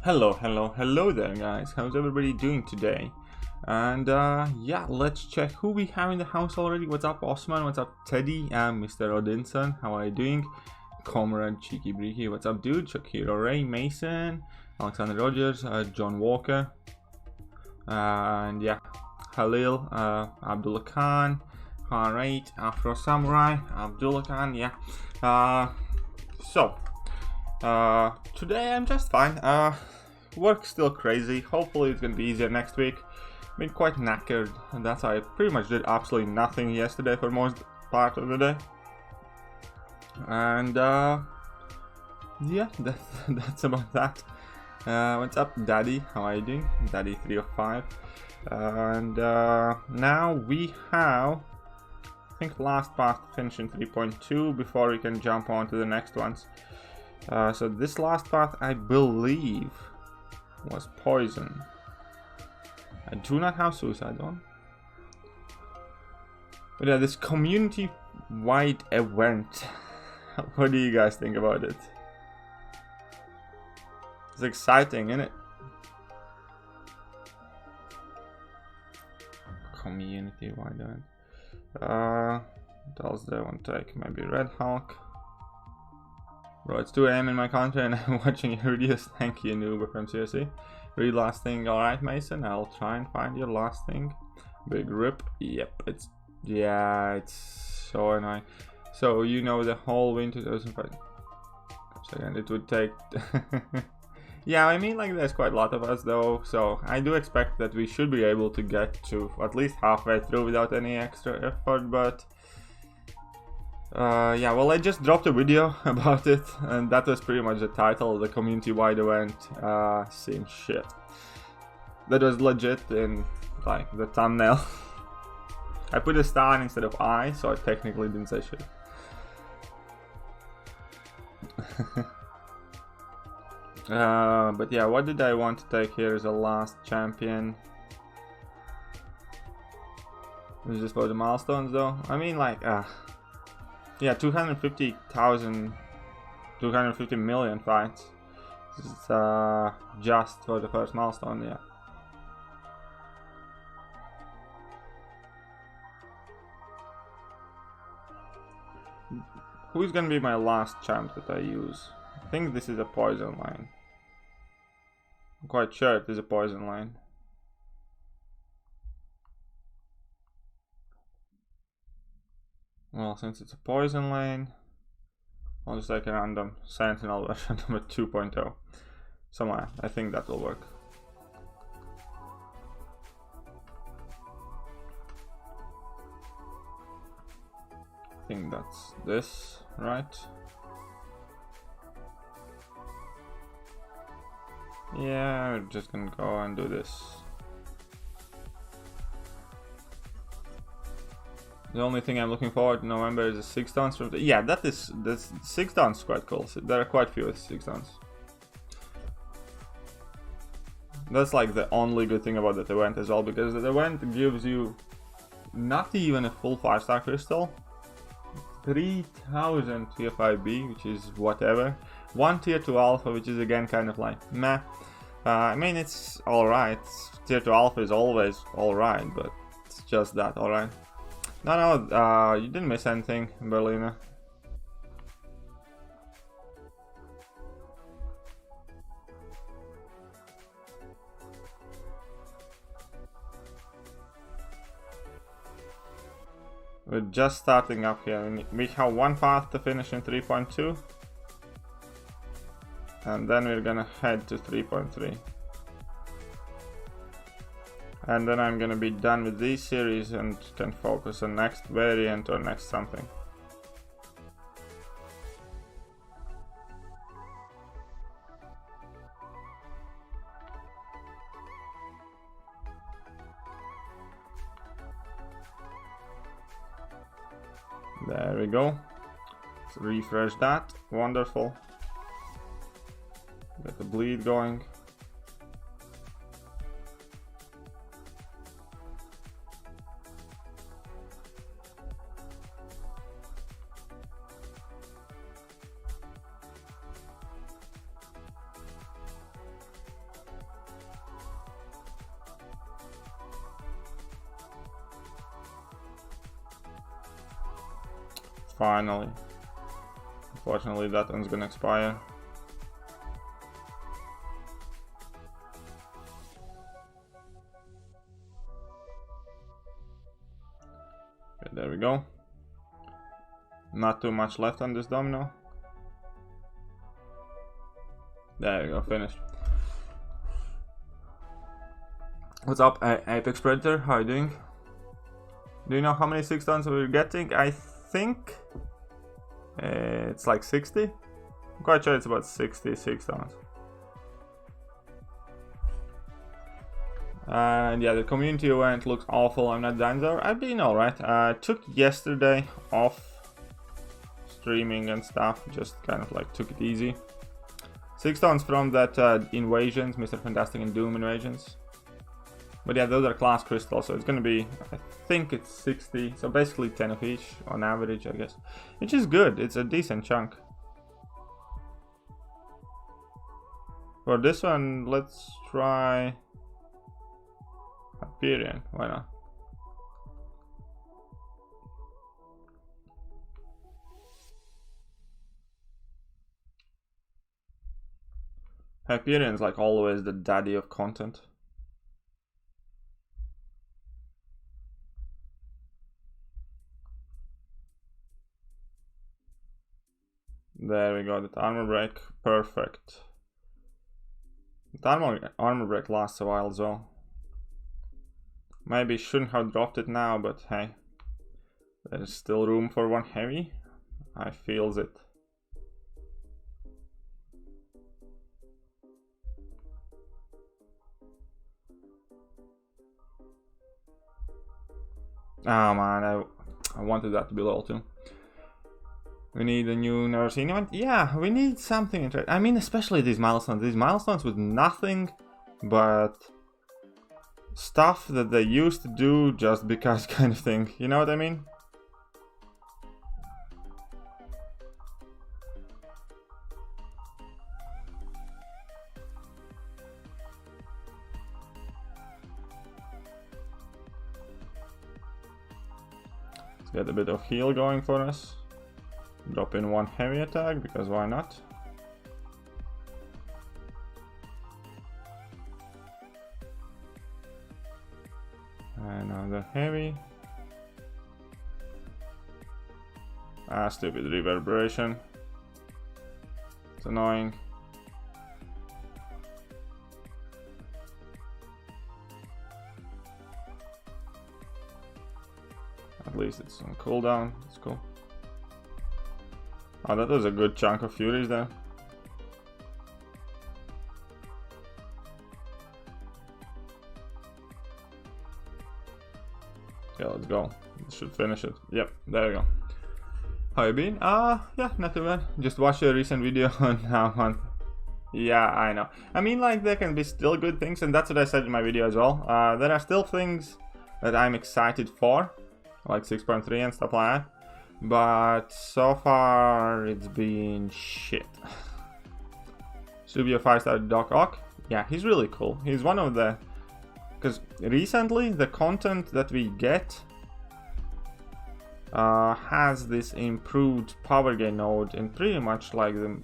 Hello there guys, how's everybody doing today? And yeah, let's check who we have in the house already. What's up Osman, what's up Teddy, Mr. Odinson, how are you doing? Comrade Cheeky Breaky, what's up dude? Shakiro Ray, Mason, Alexander Rogers, John Walker, and yeah, Halil, Abdullah Khan, alright, Afro Samurai, Abdullah Khan, yeah. Today I'm just fine. Work's still crazy. Hopefully it's gonna be easier next week. Been quite knackered, and that's why I pretty much did absolutely nothing yesterday for most part of the day. And yeah, that's about that. What's up, Daddy? How are you doing? Daddy 3 of 5. And now we have, I think, last part finish in 3.2 before we can jump on to the next ones. So this last part, I believe, was poison. I do not have suicide on. But yeah, this community-wide event. What do you guys think about it? It's exciting, isn't it? Community-wide event. What else do I want to take? Maybe Red Hulk. Bro, it's 2 AM in my country and I'm watching your videos. Thank you, Noob from COC. Read last thing. Alright, Mason, I'll try and find your last thing. Big rip. Yep, it's so annoying. So, you know, the whole winter 2005. Second, it would take. Yeah, I mean, like, there's quite a lot of us though, so I do expect that we should be able to get to at least halfway through without any extra effort, but yeah, well, I just dropped a video about it, and that was pretty much the title of the community-wide event. Same shit. That was legit in, like, the thumbnail. I put a star instead of I, so I technically didn't say shit. But yeah, what did I want to take here as a last champion? Is this for the milestones though? I mean, like, yeah, 250 million fights. This is just for the first milestone, yeah. Who's gonna be my last champ that I use? I think this is a poison line. I'm quite sure it is a poison line. Well, since it's a poison lane, I'll just take a random Sentinel version number 2.0. Somewhere, I think that will work. I think that's this, right? Yeah, we're just gonna go and do this. The only thing I'm looking forward to November is the 6 downs from the. Yeah, this 6 downs quite cool. So there are quite few with 6 downs. That's like the only good thing about that event as well, because the event gives you not even a full 5-star crystal, 3000 tier 5B, which is whatever, 1 tier 2 alpha, which is again kind of like meh. I mean, it's alright. Tier 2 alpha is always alright, but it's just that, alright. No, you didn't miss anything, Berliner. We're just starting up here. We have one path to finish in 3.2. And then we're gonna head to 3.3. And then I'm gonna be done with this series and can focus on next variant or next something. There we go. Let's refresh that. Wonderful. Get the bleed going. Finally. Unfortunately, that one's gonna expire. Okay, there we go. Not too much left on this domino. There we go, finished. What's up, Apex Predator? How are you doing? Do you know how many 6 tons we're getting? I think it's like 60. I'm quite sure it's about 66 tons. And yeah, the community event looks awful. I'm not done there. I've been alright. Took yesterday off streaming and stuff. Just kind of like took it easy. 6 tons from that invasions, Mr. Fantastic and Doom invasions. But yeah, those are class crystals, so it's gonna be, I think it's 60, so basically 10 of each on average, I guess. Which is good, it's a decent chunk. For this one, let's try Hyperion, why not? Hyperion's like always the daddy of content. There we go, that armor break, perfect. The armor break lasts a while as well. Maybe shouldn't have dropped it now, but hey, there's still room for one heavy. I feels it. Oh man, I wanted that to be low too. We need a new never seen event. Yeah, we need something interesting. I mean, especially these milestones. These milestones with nothing but stuff that they used to do just because kind of thing. You know what I mean? Let's get a bit of heal going for us. Drop in one heavy attack, because why not? Another heavy. Ah, stupid reverberation. It's annoying. At least it's on cooldown, that's cool. Oh, that was a good chunk of Furies there. Okay, let's go. This should finish it. Yep, there we go. How you been? Yeah, not too bad. Just watched a recent video on Yeah, I know. I mean, like, there can be still good things, and that's what I said in my video as well. There are still things that I'm excited for, like 6.3 and stuff like that. But so far, it's been shit. Subio 5-star Doc Ock. Yeah, he's really cool. He's one of the... Because recently, the content that we get has this improved power gain node in pretty much like the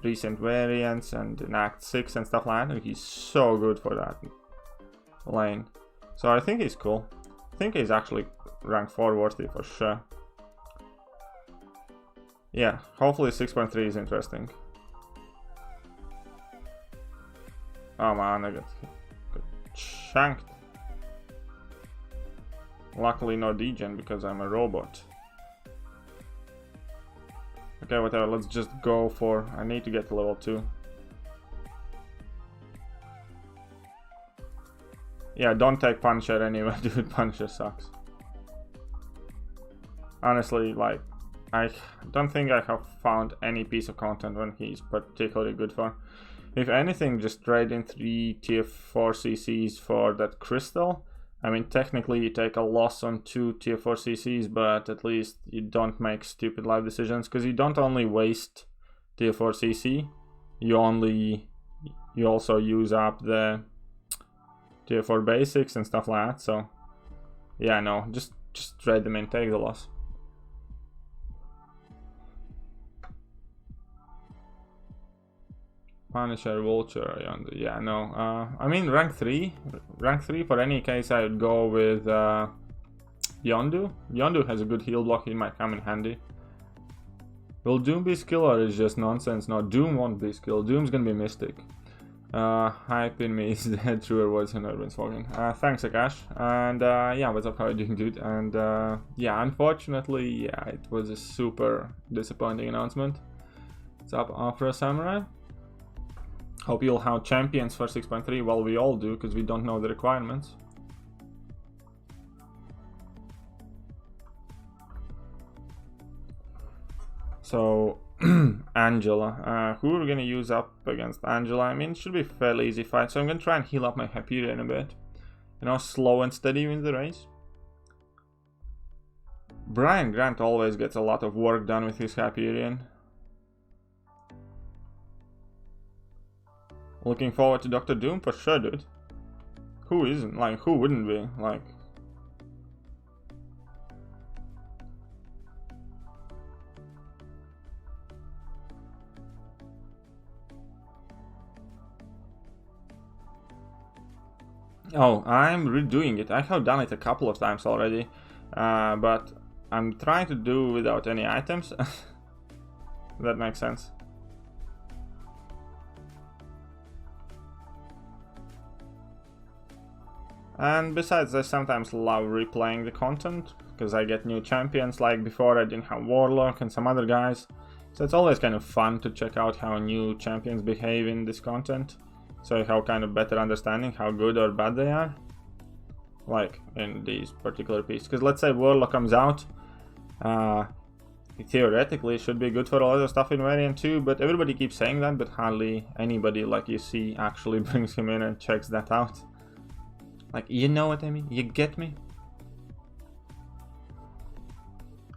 recent variants and in Act 6 and stuff like that. He's so good for that lane. So I think he's cool. I think he's actually rank 4 worthy for sure. Yeah, hopefully 6.3 is interesting. Oh man, I got shanked. Luckily no degen because I'm a robot. Okay, whatever, let's just go for... I need to get to level 2. Yeah, don't take Punisher anyway, dude. Punisher sucks. Honestly, like, I don't think I have found any piece of content when he's particularly good for. If anything, just trade in 3 tier 4 CCs for that crystal. I mean, technically you take a loss on 2 tier 4 CCs, but at least you don't make stupid life decisions, because you don't only waste tier 4 CC, you also use up the tier 4 basics and stuff like that. So yeah, no, just trade them in, take the loss. Punisher, Vulture, Yondu. Yeah, no. I mean, rank 3 for any case, I would go with Yondu. Yondu has a good heal block, he might come in handy. Will Doom be skill or is just nonsense? No, Doom won't be skill. Doom's gonna be Mystic. Hype in me is the truer words than Urban spoken. Thanks, Akash. And yeah, what's up, how are you doing, dude? And yeah, unfortunately, yeah, it was a super disappointing announcement. What's up, Afro Samurai? Hope you'll have champions for 6.3. Well, we all do, because we don't know the requirements. So, Angela. Who are we going to use up against Angela? I mean, it should be a fairly easy fight. So I'm going to try and heal up my Hyperion a bit. You know, slow and steady wins the race. Brian Grant always gets a lot of work done with his Hyperion. Looking forward to Dr. Doom for sure, dude. Who isn't? Like, who wouldn't be? Like... Oh, I'm redoing it. I have done it a couple of times already. But I'm trying to do without any items. That makes sense. And besides, I sometimes love replaying the content, because I get new champions. Like before I didn't have Warlock and some other guys. So it's always kind of fun to check out how new champions behave in this content. So you have kind of better understanding how good or bad they are. Like in these particular pieces. Because let's say Warlock comes out. Theoretically it should be good for all other stuff in variant 2. But everybody keeps saying that, but hardly anybody like you see actually brings him in and checks that out. Like, you know what I mean? You get me?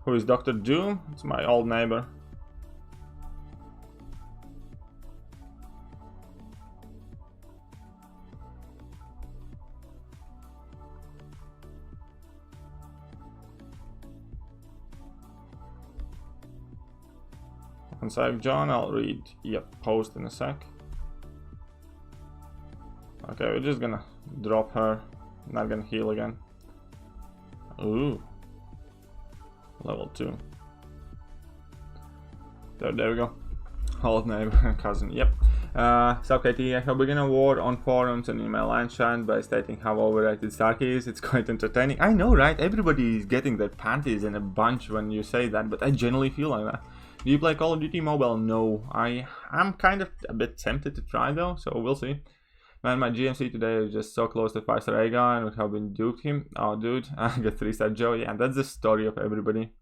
Who is Dr. Doom? It's my old neighbor. One sec, John, I'll read your post in a sec. Okay, we're just gonna drop her. Not gonna heal again. Ooh. Level 2. There we go. Old neighbor, cousin, yep. So KT, I have begun a war on forums and in my line chant by stating how overrated Stark is. It's quite entertaining. I know, right? Everybody is getting their panties in a bunch when you say that, but I genuinely feel like that. Do you play Call of Duty Mobile? No. I'm kind of a bit tempted to try though, so we'll see. Man, my GMC today is just so close to 5-star Aegon and would have been duped him. Oh, dude, I got 3-star Joe. Yeah, that's the story of everybody.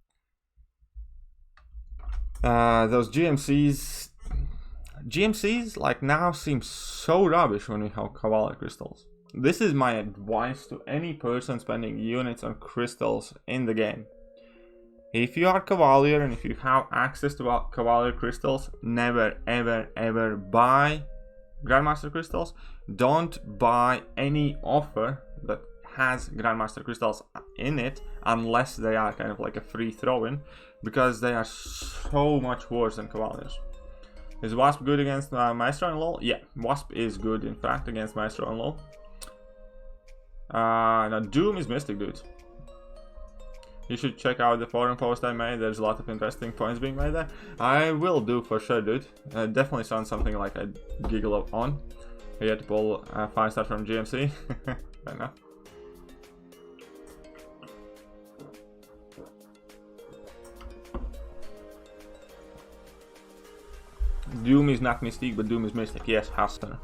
Those GMCs like now seem so rubbish when we have Cavalier crystals. This is my advice to any person spending units on crystals in the game. If you are Cavalier and if you have access to Cavalier crystals, never ever ever buy Grandmaster crystals. Don't buy any offer that has Grandmaster crystals in it unless they are kind of like a free throw-in, because they are so much worse than Cavaliers. Is Wasp good against Maestro and LoL? Yeah, Wasp is good in fact against Maestro and LoL. Now Doom is Mystic, dude. You should check out the forum post I made. There's a lot of interesting points being made there. I will do for sure, dude. Definitely sounds something like I giggle up on. You had to pull 5-star from GMC. Fair enough. Doom is not Mystique, but Doom is Mystic. Yes, Hassan.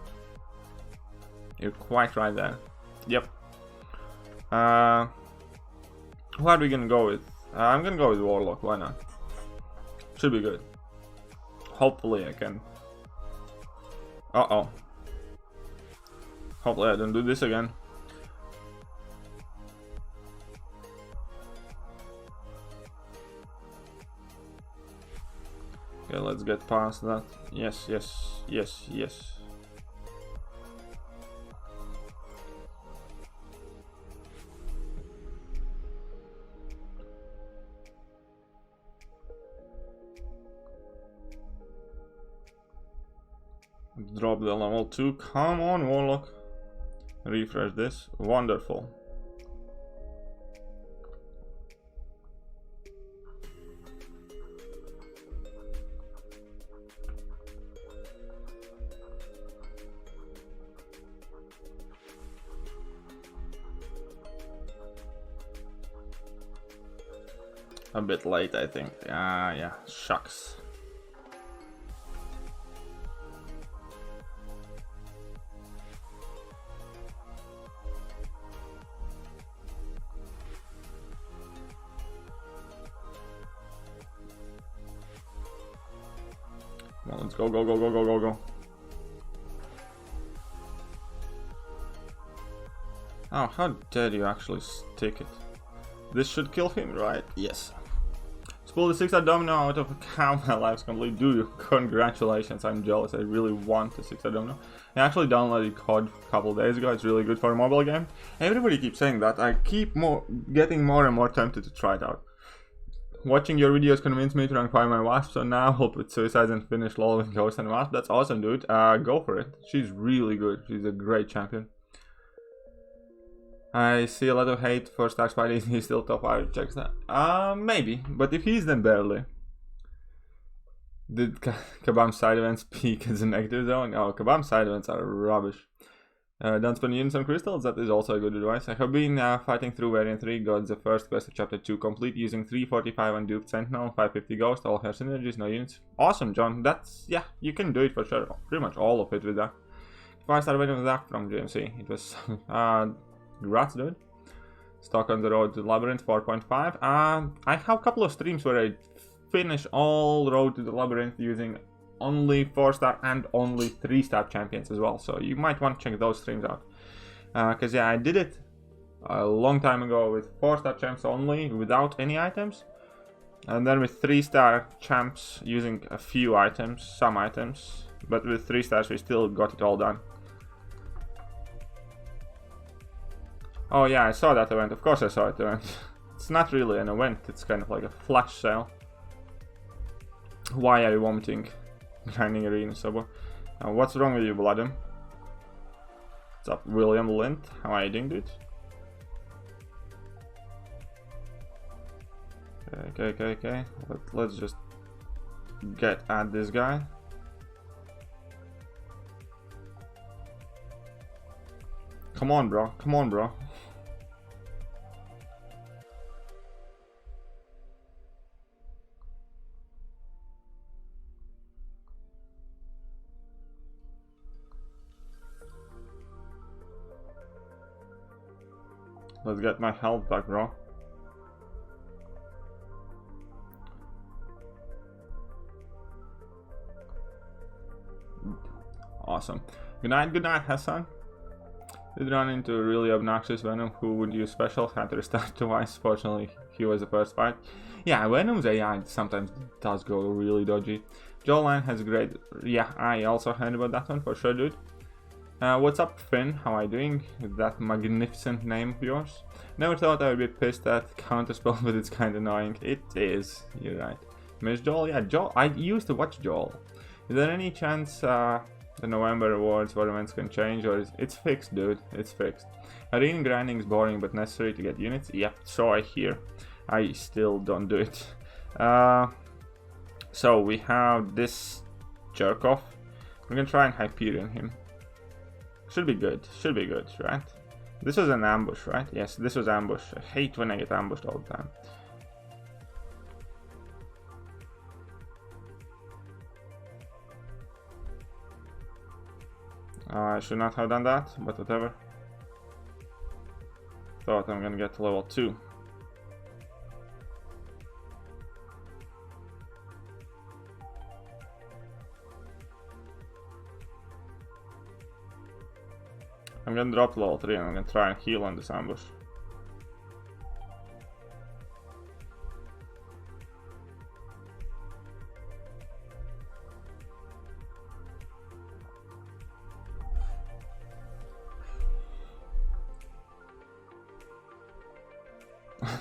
You're quite right there. Yep. Who are we gonna go with? I'm gonna go with Warlock. Why not? Should be good. Hopefully I can. Uh-oh. Hopefully I don't do this again. Okay, let's get past that. Yes, yes, yes, yes. Drop the level 2. Come on, Warlock. Refresh this. Wonderful. A bit late, I think. Yeah, shucks. Well, let's go, go, go, go, go, go, go. Oh, how dare you actually stick it? This should kill him, right? Yes. Pull the 6-star domino out of a cow. My life's complete. Do you? Congratulations, I'm jealous. I really want the 6-star domino. I actually downloaded COD a couple days ago. It's really good for a mobile game. Everybody keeps saying that. I keep getting more and more tempted to try it out. Watching your videos convinced me to rank 5 my Wasp, so now I'll put Suicides and finish LoL with Ghost and Wasp. That's awesome, dude. Go for it. She's really good. She's a great champion. I see a lot of hate for Stark Spidey. He's still top 5. Checks that. Maybe, but if he's, then barely. Did Kabam's side events peak as a negative zone? Oh, Kabam's side events are rubbish. Don't spend units on crystals. That is also a good advice. I have been fighting through Variant 3. Got the first quest of Chapter 2 complete using 345 on Duped Sentinel, 550 Ghost, all her synergies, no units. Awesome, John. That's, yeah, you can do it for sure. Pretty much all of it with that. 5-star wedding with that from GMC. It was congrats, dude. Stock on the road to Labyrinth 4.5. I have a couple of streams where I finish all road to the Labyrinth using only 4-star and only 3-star champions as well. So you might want to check those streams out. Because yeah, I did it a long time ago with 4-star champs only without any items. And then with 3-star champs using a few items, some items. But with 3 stars we still got it all done. Oh yeah, I saw that event. Of course I saw it event. It's not really an event, it's kind of like a flash sale. Why are you vomiting? Grinding arena sub. What's wrong with you, Bloodham? What's up, William Lint? How are you doing, dude? Okay. Let's just get at this guy. Come on, bro. Come on, bro. Let's get my health back, bro. Awesome. Good night, Hassan. Did run into a really obnoxious Venom who would use special, had to restart twice. Fortunately, he was the first fight. Yeah, Venom's AI sometimes does go really dodgy. Joel Line has a great... Yeah, I also heard about that one for sure, dude. What's up, Finn? How are you doing with that magnificent name of yours? Never thought I would be pissed at Counterspell, but it's kind of annoying. It is, you're right. Miss Joel? Yeah, Joel. I used to watch Joel. Is there any chance the November awards for events can change, or it's fixed, dude? It's fixed. Arena grinding is boring but necessary to get units. Yep, so I hear. I still don't do it. So we have this jerk off. We're gonna try and Hyperion him. Should be good, right? This was an ambush, right? Yes, this was ambush. I hate when I get ambushed all the time. I should not have done that, but whatever. Thought I'm gonna get to level 2. I'm gonna drop to level 3 and I'm gonna try and heal on this ambush.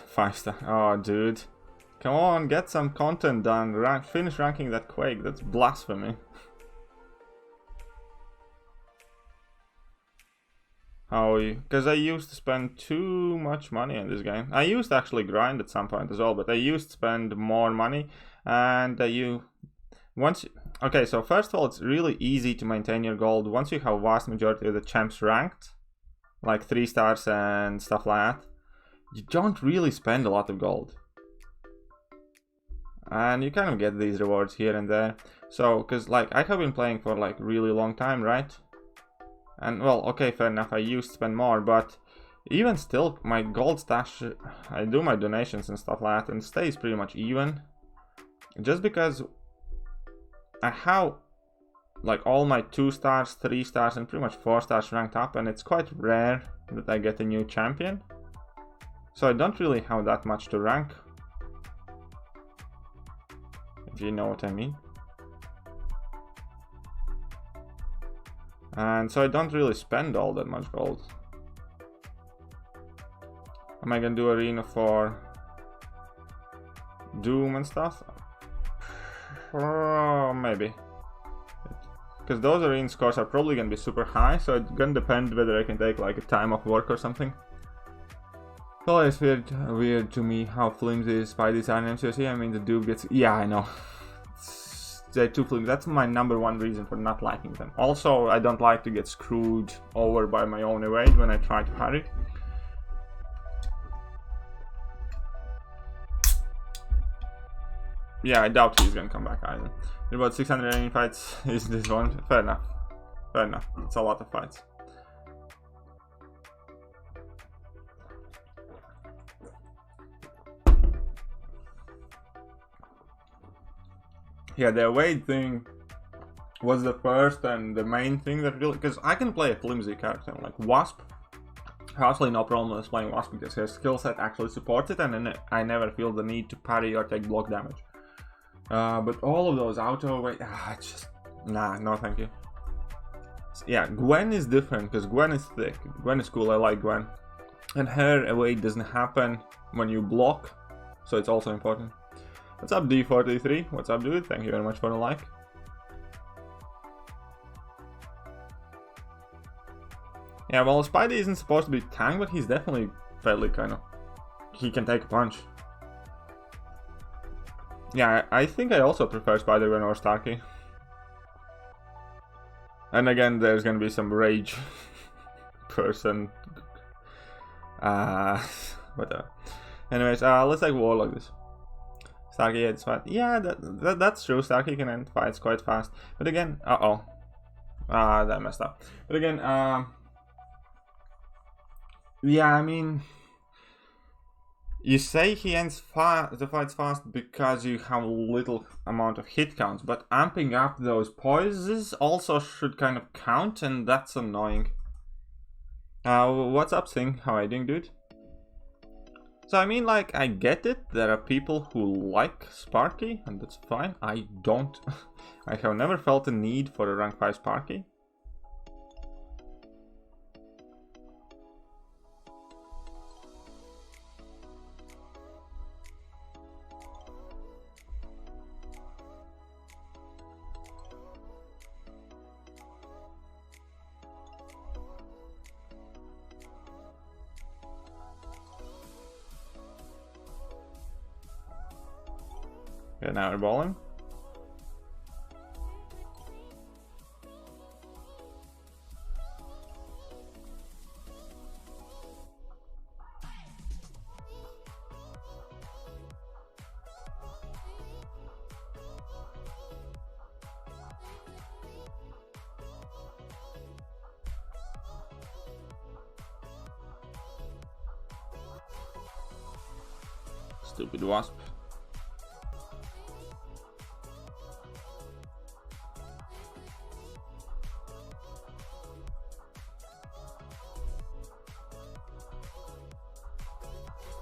Five star. Oh, dude. Come on, get some content done. Finish ranking that Quake. That's blasphemy. How are you? Because I used to spend too much money on this game. I used to actually grind at some point as well, but I used to spend more money. And okay, so first of all, it's really easy to maintain your gold once you have vast majority of the champs ranked, like 3 stars and stuff like that. You don't really spend a lot of gold. And you kind of get these rewards here and there. So, because like I have been playing for like really long time, right? And well, okay, fair enough, I used to spend more, but even still, my gold stash, I do my donations and stuff like that, and stays pretty much even. Just because I have like all my 2 stars, 3 stars, and pretty much 4 stars ranked up, and it's quite rare that I get a new champion. So I don't really have that much to rank, if you know what I mean. And so I don't really spend all that much gold. Am I gonna do arena for Doom and stuff? Maybe. Because those arena scores are probably gonna be super high, so it's gonna depend whether I can take like a time off work or something. Well, it's weird to me how flimsy Spidey's are in MCOC. I mean, the dude gets... Yeah, I know. They're too flimsy. That's my #1 reason for not liking them. Also, I don't like to get screwed over by my own evade when I try to parry. Yeah, I doubt he's gonna come back either. About 680 fights is this one. Fair enough. Fair enough. It's a lot of fights. Yeah, the evade thing was the first and the main thing that really... Because I can play a flimsy character, like Wasp. I have absolutely no problem with playing Wasp because his skill set actually supports it, and then I never feel the need to parry or take block damage. But all of those auto evade... it's just... Nah, no thank you. Yeah, Gwen is different because Gwen is thick. Gwen is cool, I like Gwen. And her evade doesn't happen when you block, so it's also important. What's up, D43? What's up, dude? Thank you very much for the like. Yeah, well, Spidey isn't supposed to be tank, but he's definitely fairly kind of... He can take a punch. Yeah, I think I also prefer Spider-Man or Starkey. And again, there's gonna be some rage person. Whatever. Anyways, let's take war like this. Starkey ends fight. Yeah, that's true. Starkey can end fights quite fast. But again, that messed up. But again, yeah, I mean, you say he ends the fights fast because you have little amount of hit counts, but amping up those poises also should kind of count, and that's annoying. What's up, Sing? How are you doing, dude? So I mean, like, I get it, there are people who like Sparky, and that's fine. I don't. I have never felt a need for a rank 5 Sparky. Okay, now we're balling. Stupid wasp.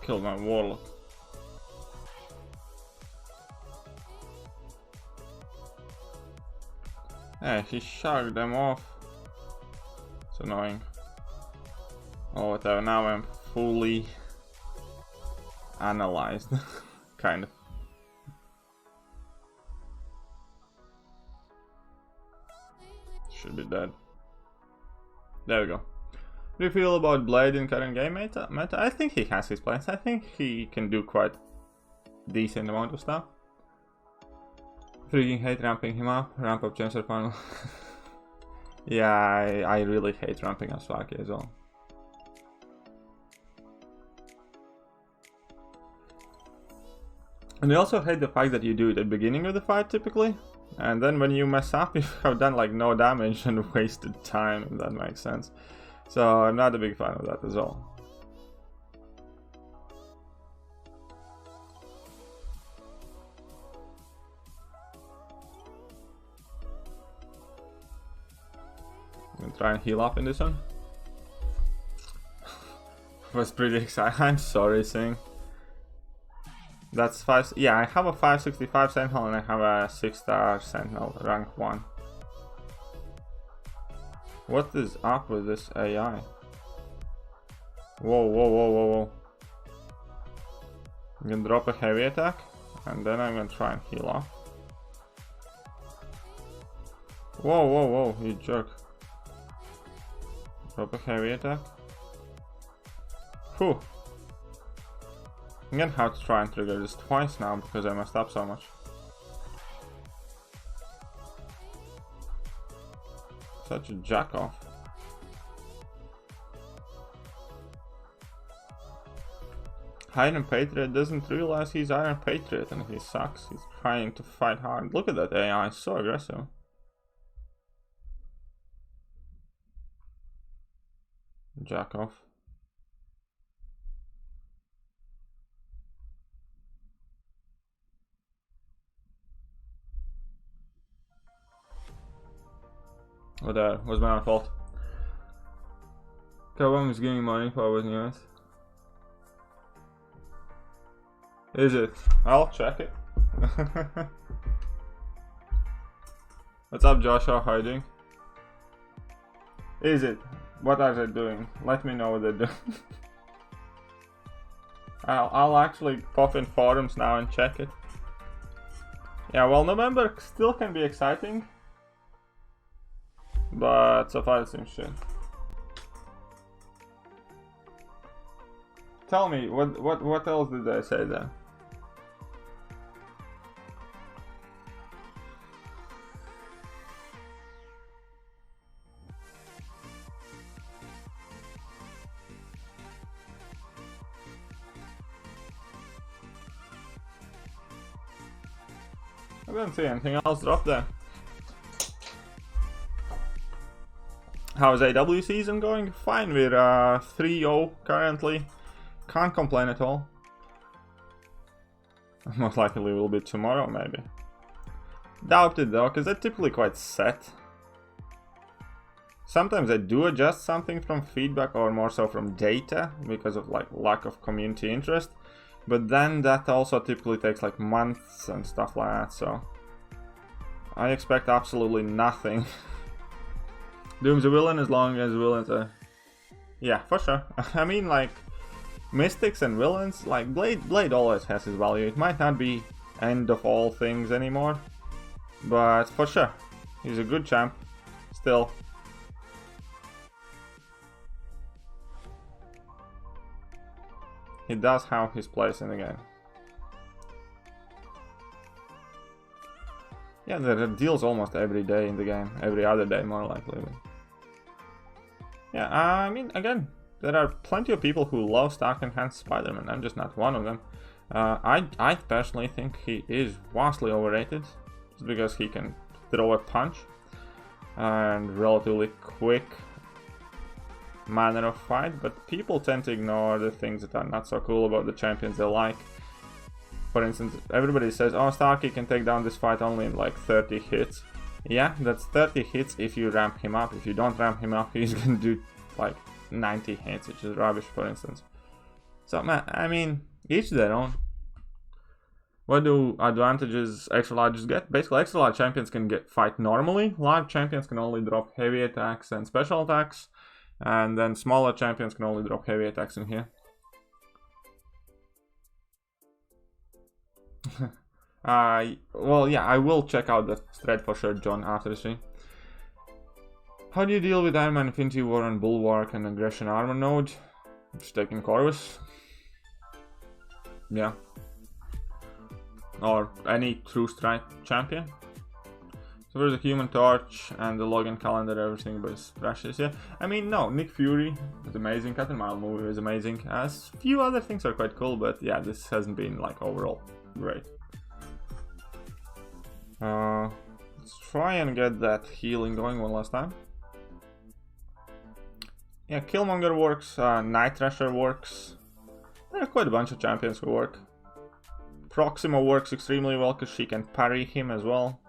Killed my warlock. Yeah, he shrugged them off. It's annoying. Oh, whatever. Now I'm fully analyzed. Kind of. Should be dead. There we go. Do you feel about Blade in current game meta? I think he has his plans. I think he can do quite decent amount of stuff. Freaking hate ramping him up. Ramp up Chancellor final. Yeah, I really hate ramping up Swaki as well. And I also hate the fact that you do it at the beginning of the fight typically. And then when you mess up, you have done like no damage and wasted time, if that makes sense. So I'm not a big fan of that as well. I'm gonna try and heal up in this one. Was pretty exciting. I'm sorry, Sing. That's 5. Yeah, I have a 565 Sentinel and I have a 6-star Sentinel, rank 1. What is up with this AI? Whoa, whoa, whoa, whoa, whoa. I'm gonna drop a heavy attack and then I'm gonna try and heal up. Whoa, whoa, whoa, you jerk. Drop a heavy attack. Whew. I'm gonna have to try and trigger this twice now because I messed up so much. Such a jack off. Iron Patriot doesn't realize he's Iron Patriot and he sucks. He's trying to fight hard. Look at that AI, so aggressive. Jack off. Oh, that was my own fault. Kabam is giving money for our news. Is it? I'll check it. What's up, Joshua? How are you doing? Is it? What are they doing? Let me know what they're doing. I'll actually pop in forums now and check it. Yeah, well, November still can be exciting. But so far it seems shit. Tell me, what else did they say then? I didn't see anything else drop there. How's AW season going? Fine, we're 3-0 currently. Can't complain at all. Most likely will be tomorrow, maybe. Doubt it though, because they're typically quite set. Sometimes I do adjust something from feedback or more so from data because of like lack of community interest. But then that also typically takes like months and stuff like that, so I expect absolutely nothing. Doom's a villain as long as villains are... Yeah, for sure. I mean, like, mystics and villains, like, Blade always has his value. It might not be end of all things anymore, but for sure, he's a good champ, still. He does have his place in the game. Yeah, there are deals almost every day in the game, every other day more likely. Yeah, I mean, again, there are plenty of people who love Stark Enhanced Spider-Man. I'm just not one of them. I personally think he is vastly overrated, just because he can throw a punch and relatively quick manner of fight, but people tend to ignore the things that are not so cool about the champions they like. For instance, everybody says, oh, Starkey can take down this fight only in like 30 hits. Yeah, that's 30 hits if you ramp him up. If you don't ramp him up, he's gonna do like 90 hits, which is rubbish, for instance. So, man, I mean, each their own. What do advantages extra larges get? Basically, extra large champions can fight normally. Large champions can only drop heavy attacks and special attacks. And then smaller champions can only drop heavy attacks in here. Well, yeah, I will check out the thread for sure, John, after the stream. How do you deal with Iron Man, Infinity War, and Bulwark and Aggression Armor node? Just taking Corvus. Yeah. Or any true strike champion. So there's a Human Torch and the login calendar, everything but splashes. Yeah, I mean, no, Nick Fury is amazing, Captain Marvel movie is amazing, as few other things are quite cool, but yeah, this hasn't been like overall great. Let's try and get that healing going one last time. Yeah, Killmonger works, Night Thrasher works. There are quite a bunch of champions who work. Proxima works extremely well because she can parry him as well.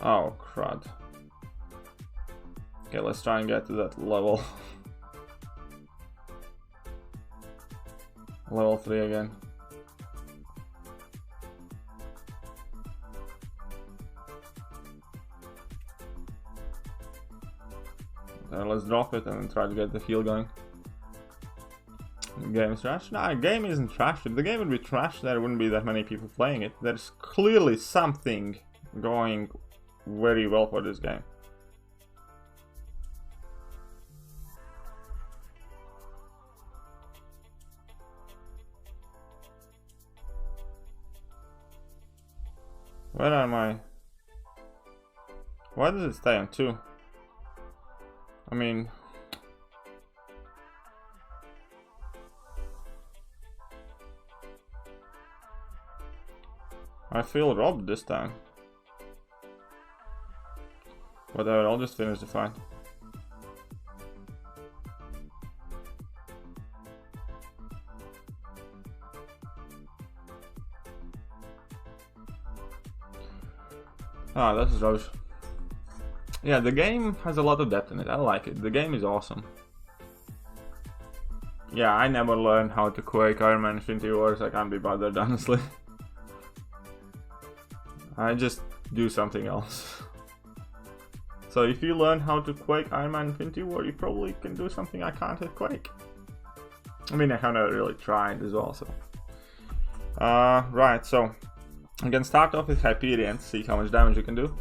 Oh, crud. Okay, let's try and get to that level. Level 3 again. Let's drop it and then try to get the heal going. The game is trash? Nah, the game isn't trash. If the game would be trash, there wouldn't be that many people playing it. There's clearly something going very well for this game. Where am I? Why does it stay on 2? I mean... I feel robbed this time. Whatever, I'll just finish the fight. Ah, this is rubbish. Yeah, the game has a lot of depth in it. I like it. The game is awesome. Yeah, I never learned how to Quake, Iron Man, Infinity Wars. I can't be bothered, honestly. I just do something else. So if you learn how to Quake, Iron Man, Infinity War, you probably can do something I can't at Quake. I mean, I have never really tried as well, so. Right, so I'm gonna start off with Hyperion, see how much damage you can do.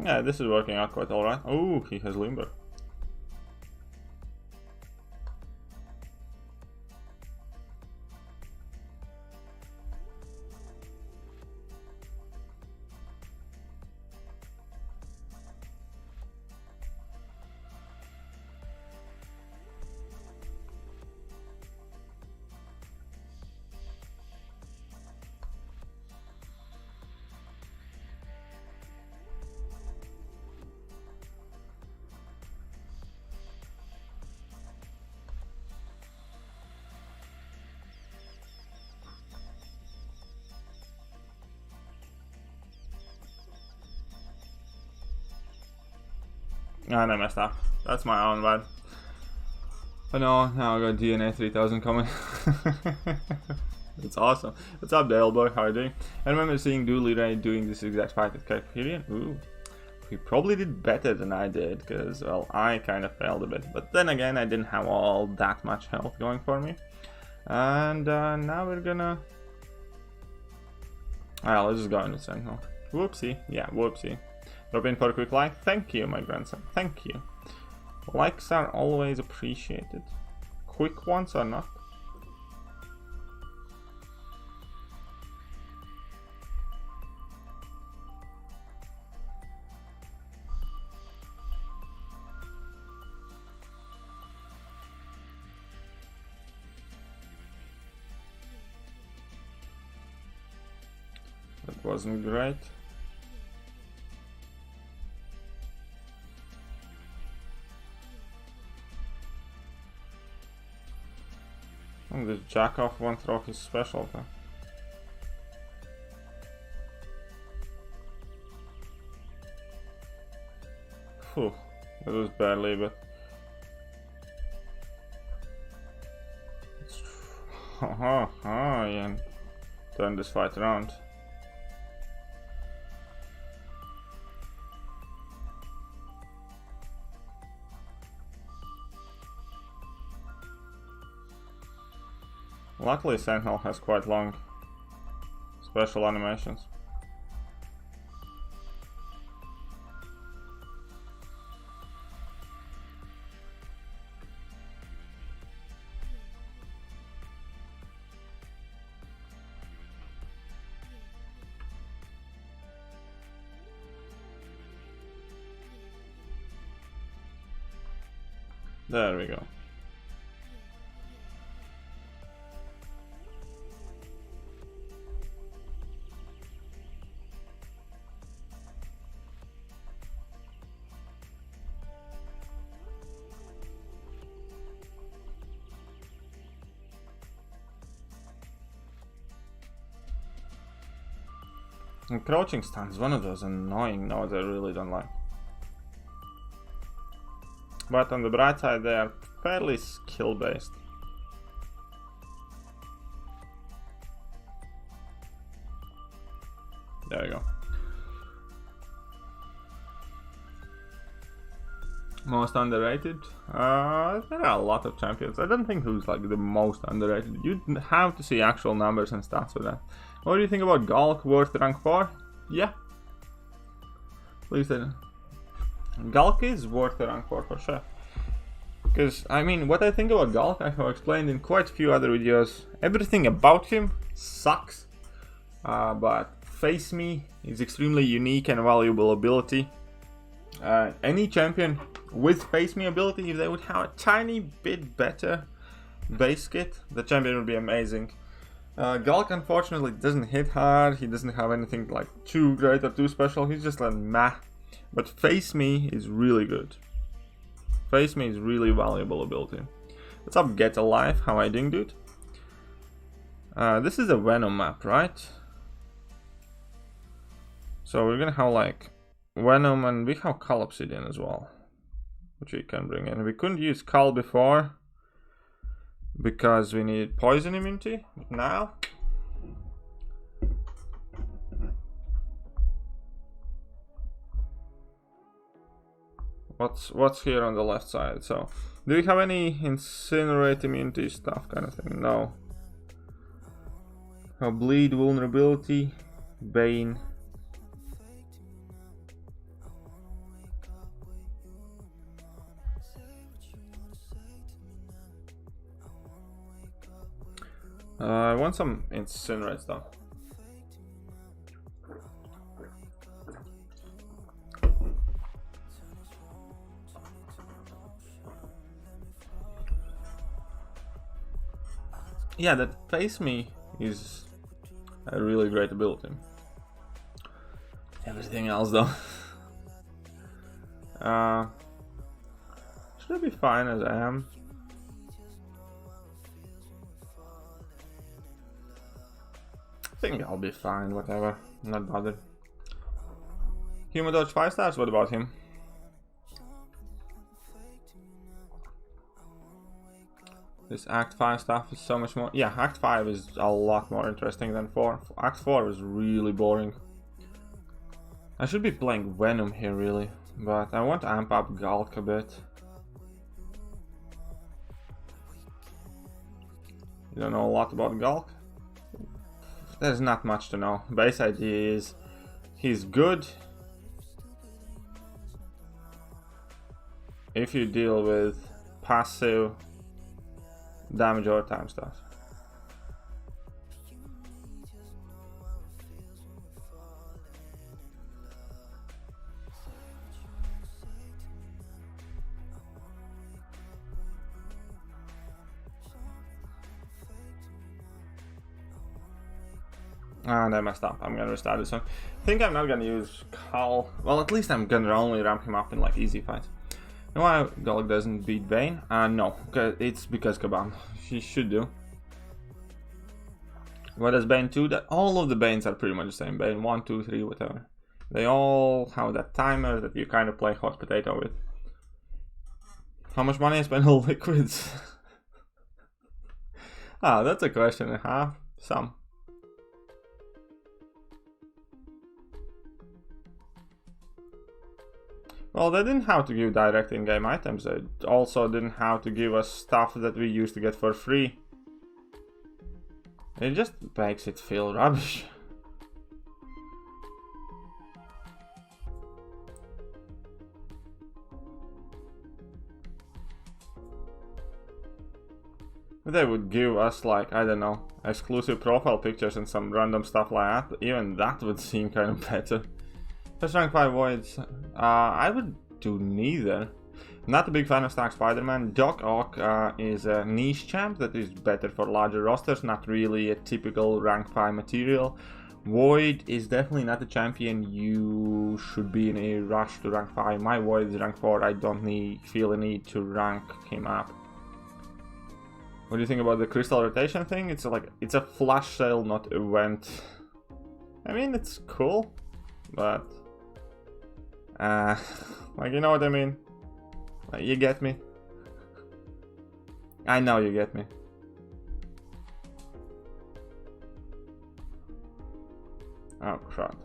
Yeah, this is working out quite alright. Oh, he has Limber. And I messed up. That's my own bad. Oh no, now I got DNA 3000 coming. It's awesome. What's up, Dale boy? How are you doing? I remember seeing Dooley Ray doing this exact fight with Thekiryu. Ooh. He probably did better than I did, because, well, I kind of failed a bit. But then again, I didn't have all that much health going for me. And now we're gonna... Well, let's just go into Sentinel. Whoopsie. Yeah, whoopsie. Drop in for a quick like. Thank you, my grandson. Thank you. Likes are always appreciated. Quick ones are not. That wasn't great. And this jack-off won't throw his special though. Phew, that was barely, but... yeah. Turn this fight around. Luckily, Sentinel has quite long special animations. There we go. And crouching stun is one of those annoying nodes I really don't like. But on the bright side, they are fairly skill based. There you go. Most underrated? There are a lot of champions. I don't think who's like the most underrated. You'd have to see actual numbers and stats for that. What do you think about Gulk worth rank 4? Yeah. Please say that. Gulk is worth rank 4 for sure. Because, I mean, what I think about Gulk, I have explained in quite a few other videos. Everything about him sucks. But Face Me is extremely unique and valuable ability. Any champion with Face Me ability, if they would have a tiny bit better base kit, the champion would be amazing. Gulk unfortunately doesn't hit hard, he doesn't have anything like too great or too special, he's just like meh. But Face Me is really good. Face Me is really valuable ability. What's up, Get Alive? How are you doing, dude? This is a Venom map, right? So we're gonna have like Venom, and we have Cull Obsidian as well, which we can bring in. We couldn't use Cull before because we needed poison immunity, but now what's here on the left side? So do we have any incinerate immunity stuff kind of thing? No. Bleed, vulnerability, Bane. I want some incinerate stuff. Yeah, that Face Me is a really great ability. Everything else though. Should I be fine as I am? I think I'll be fine, whatever. I'm not bothered. Human Dodge 5 stars, what about him? This Act 5 stuff is so much more. Yeah, Act 5 is a lot more interesting than 4. Act 4 was really boring. I should be playing Venom here, really. But I want to amp up Gulk a bit. You don't know a lot about Gulk? There's not much to know. Base idea is he's good if you deal with passive damage over time stuff. And I messed up. I'm gonna restart this one. I think I'm not gonna use Carl. Well, at least I'm gonna only ramp him up in like easy fights. You know why Gulk doesn't beat Bane? No, it's because Kabam. She should do. What does Bane do? That all of the Banes are pretty much the same. Bane 1, 2, 3, whatever. They all have that timer that you kind of play hot potato with. How much money I spent on liquids? Ah, that's a question and a half. Some. Well, they didn't have to give direct in-game items. They also didn't have to give us stuff that we used to get for free. It just makes it feel rubbish. They would give us, like, I don't know, exclusive profile pictures and some random stuff like that. Even that would seem kind of better. First rank 5 voids. I would do neither. Not a big fan of Stark Spider-Man. Doc Ock is a niche champ that is better for larger rosters, not really a typical rank 5 material. Void is definitely not a champion you should be in a rush to rank 5. My Void is rank 4, I don't feel a need to rank him up. What do you think about the crystal rotation thing? It's a flash sale, not event. I mean, it's cool, but like, you know what I mean? Like, you get me? I know you get me. Oh, crap.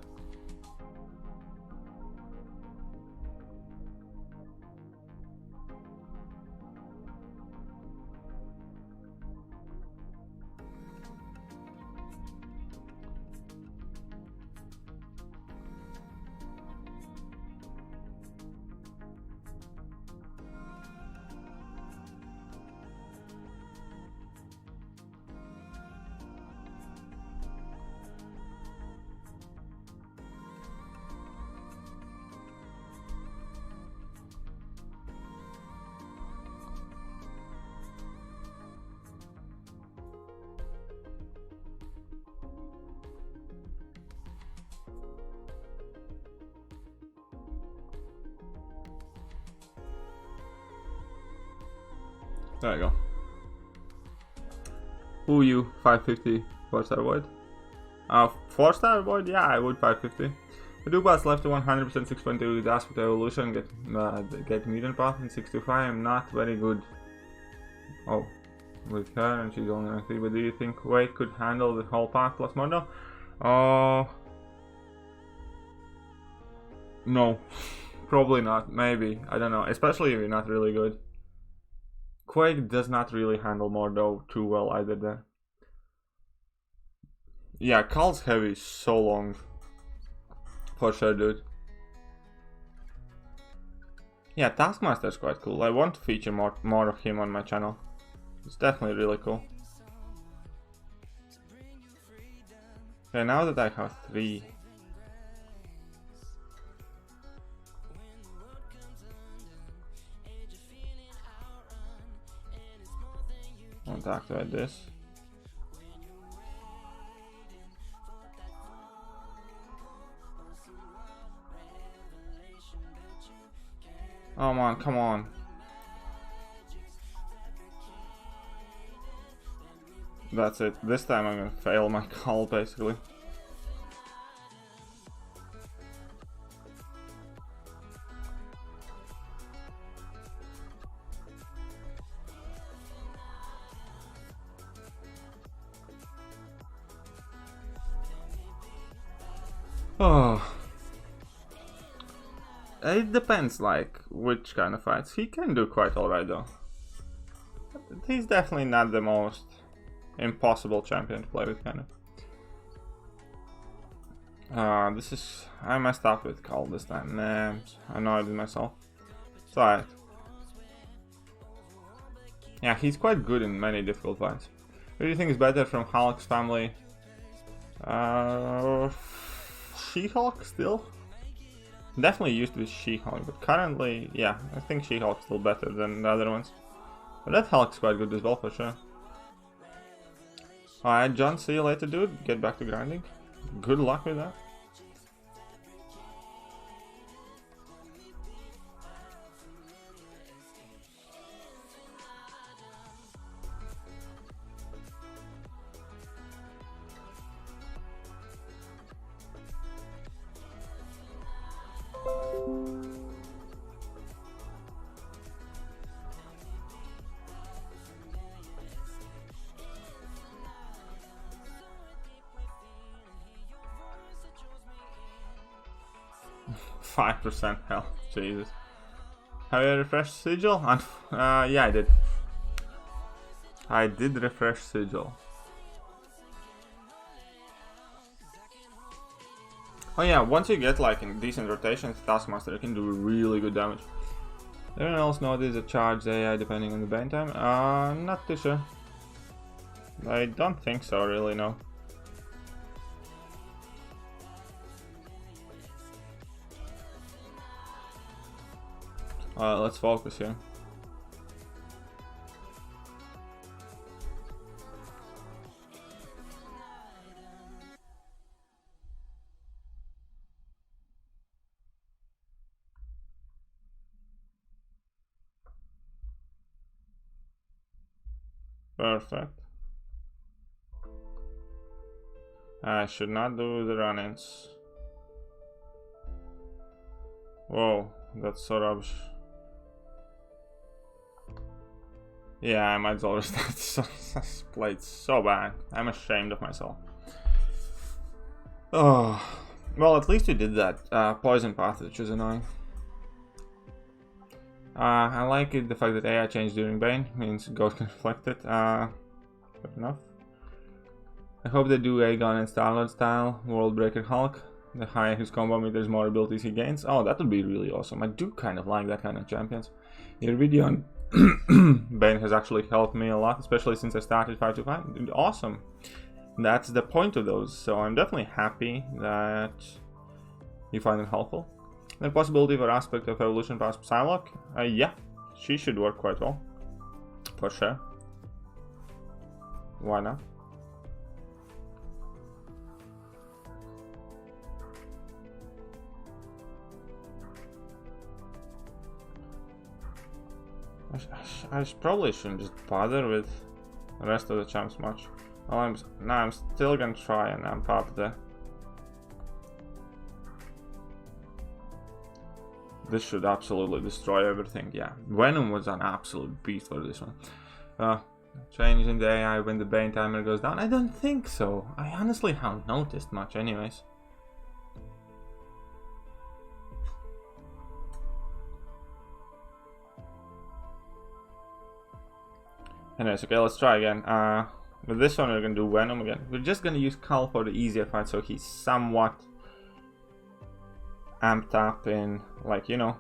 There you go. Who you? 550 4-star void? 4-star void? Yeah, I would 550. The Dubas left to 100% 6.2 with Aspect Evolution, get mutant path in 625. I'm not very good. Oh, with her, and she's only rank 3. But do you think Wade could handle the whole path plus Mondo? No, probably not. Maybe, I don't know. Especially if you're not really good. Quake does not really handle Mordo too well either there. Yeah, Carl's heavy is so long. For sure, dude. Yeah, Taskmaster's quite cool. I want to feature more of him on my channel. It's definitely really cool. Okay, now that I have 3. I want to activate this. Oh man, come on. That's it. This time I'm gonna fail my call basically. Oh. It depends, like, which kind of fights. He can do quite alright, though. He's definitely not the most impossible champion to play with, kind of. This is... I messed up with Call this time. Nah, I know I did myself. It's alright. Yeah, he's quite good in many difficult fights. Who do you think is better from Hulk's family? She-Hulk still? Definitely used to be She-Hulk, but currently, yeah, I think She-Hulk's still better than the other ones. But that Hulk's quite good as well, for sure. Alright, John, see you later, dude. Get back to grinding. Good luck with that. %, hell, Jesus. Have you refreshed Sigil? Yeah, I did. I did refresh Sigil. Oh yeah, once you get like in decent rotations, Taskmaster can do really good damage. Everyone else know there's a charged AI depending on the bane time? Not too sure. I don't think so, really, no. Let's focus here. Perfect. I should not do the run-ins. Whoa, that's so rubbish. Yeah, I might as well restart. This played so bad. I'm ashamed of myself. Oh, well, at least you did that poison path, which is annoying. I like it, the fact that AI changed during Bane, means Ghost can reflect it. Fair enough. I hope they do Aegon and Star-Lord style, World Breaker Hulk. The higher his combo meters, more abilities he gains. Oh, that would be really awesome. I do kind of like that kind of champions. Your video on Bane has actually helped me a lot, especially since I started 525. Awesome. That's the point of those, so I'm definitely happy that you find it helpful. The possibility for aspect of evolution past Psylocke? Yeah, she should work quite well. For sure. Why not? I probably shouldn't just bother with the rest of the champs much. Well, I'm still gonna try and amp up the... This should absolutely destroy everything, yeah. Venom was an absolute beast for this one. Changing the AI when the Bane timer goes down? I don't think so. I honestly haven't noticed much anyways. Anyways, okay, let's try again. With this one we're gonna do Venom again. We're just gonna use Cull for the easier fight, so he's somewhat amped up in, like, you know,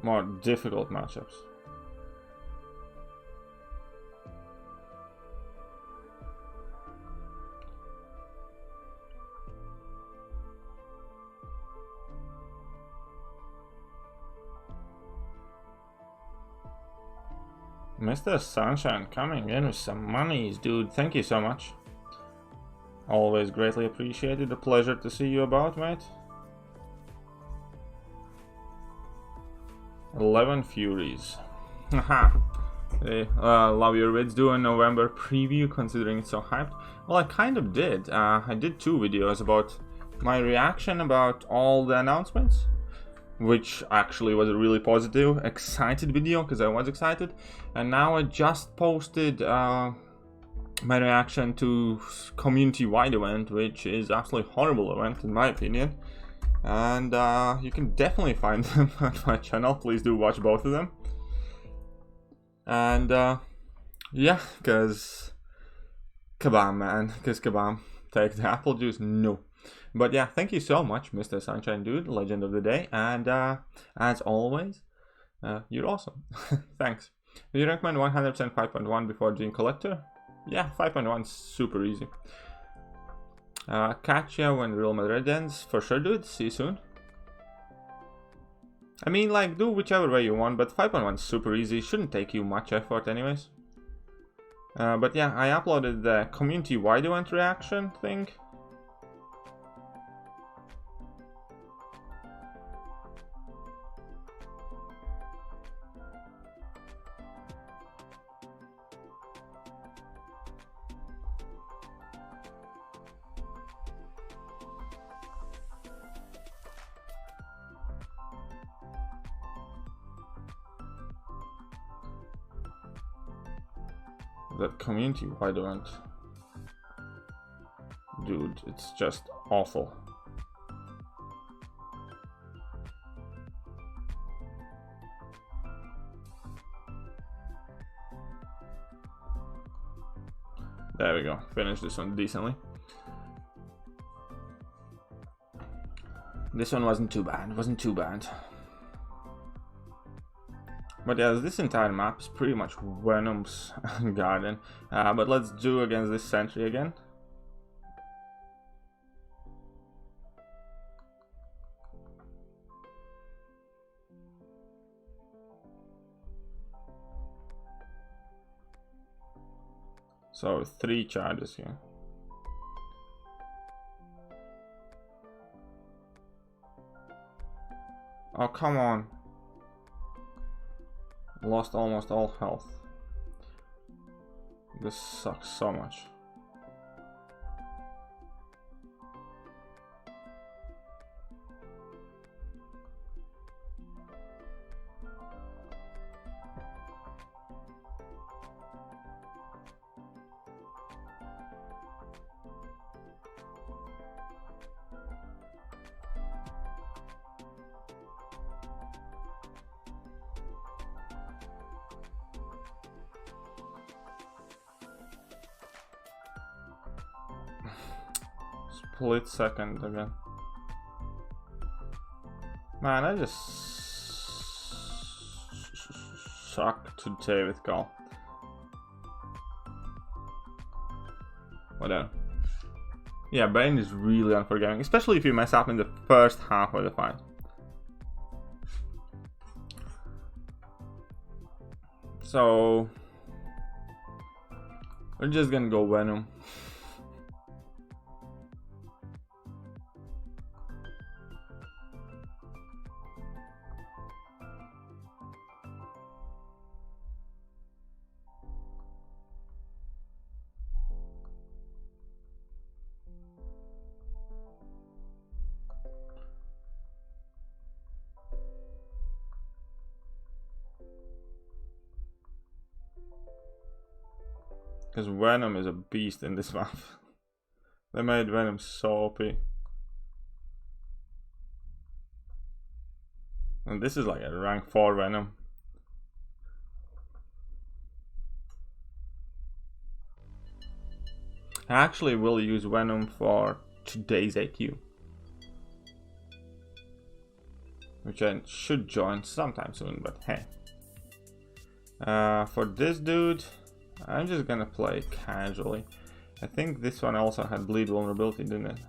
more difficult matchups. Mr. Sunshine coming in with some monies, dude. Thank you so much. Always greatly appreciated. A pleasure to see you about, mate. 11 Furies. Haha. Hey, love your vids. Do a November preview considering it's so hyped. Well, I kind of did. I did 2 videos about my reaction about all the announcements, which actually was a really positive, excited video because I was excited. And now I just posted my reaction to community-wide event, which is absolutely horrible event in my opinion. And you can definitely find them on my channel. Please do watch both of them. And yeah, because kabam, man, because kabam. Take the apple juice? No. But yeah, thank you so much, Mr. Sunshine Dude, legend of the day. And as always, you're awesome. Thanks. Do you recommend 100% 5.1 before doing collector? Yeah, 5.1 is super easy. Catch ya when Real Madrid ends. For sure, dude. See you soon. I mean, like, do whichever way you want, but 5.1 is super easy. Shouldn't take you much effort anyways. But yeah, I uploaded the community-wide event reaction thing. That community-wide event. Dude, it's just awful. There we go. Finish this one decently. This one wasn't too bad. Wasn't too bad. But yeah, this entire map is pretty much Venom's garden. But let's do against this sentry again. So 3 charges here. Oh, come on. Lost almost all health. This sucks so much. Split second again. Man, I just suck today with Gall. Whatever. Yeah, Bane is really unforgiving, especially if you mess up in the first half of the fight. So we're just gonna go Venom. Because Venom is a beast in this map. They made Venom so OP. And this is like a rank 4 Venom. I actually will use Venom for today's AQ. Which I should join sometime soon, but hey. For this dude, I'm just gonna play casually. I think this one also had bleed vulnerability, didn't it?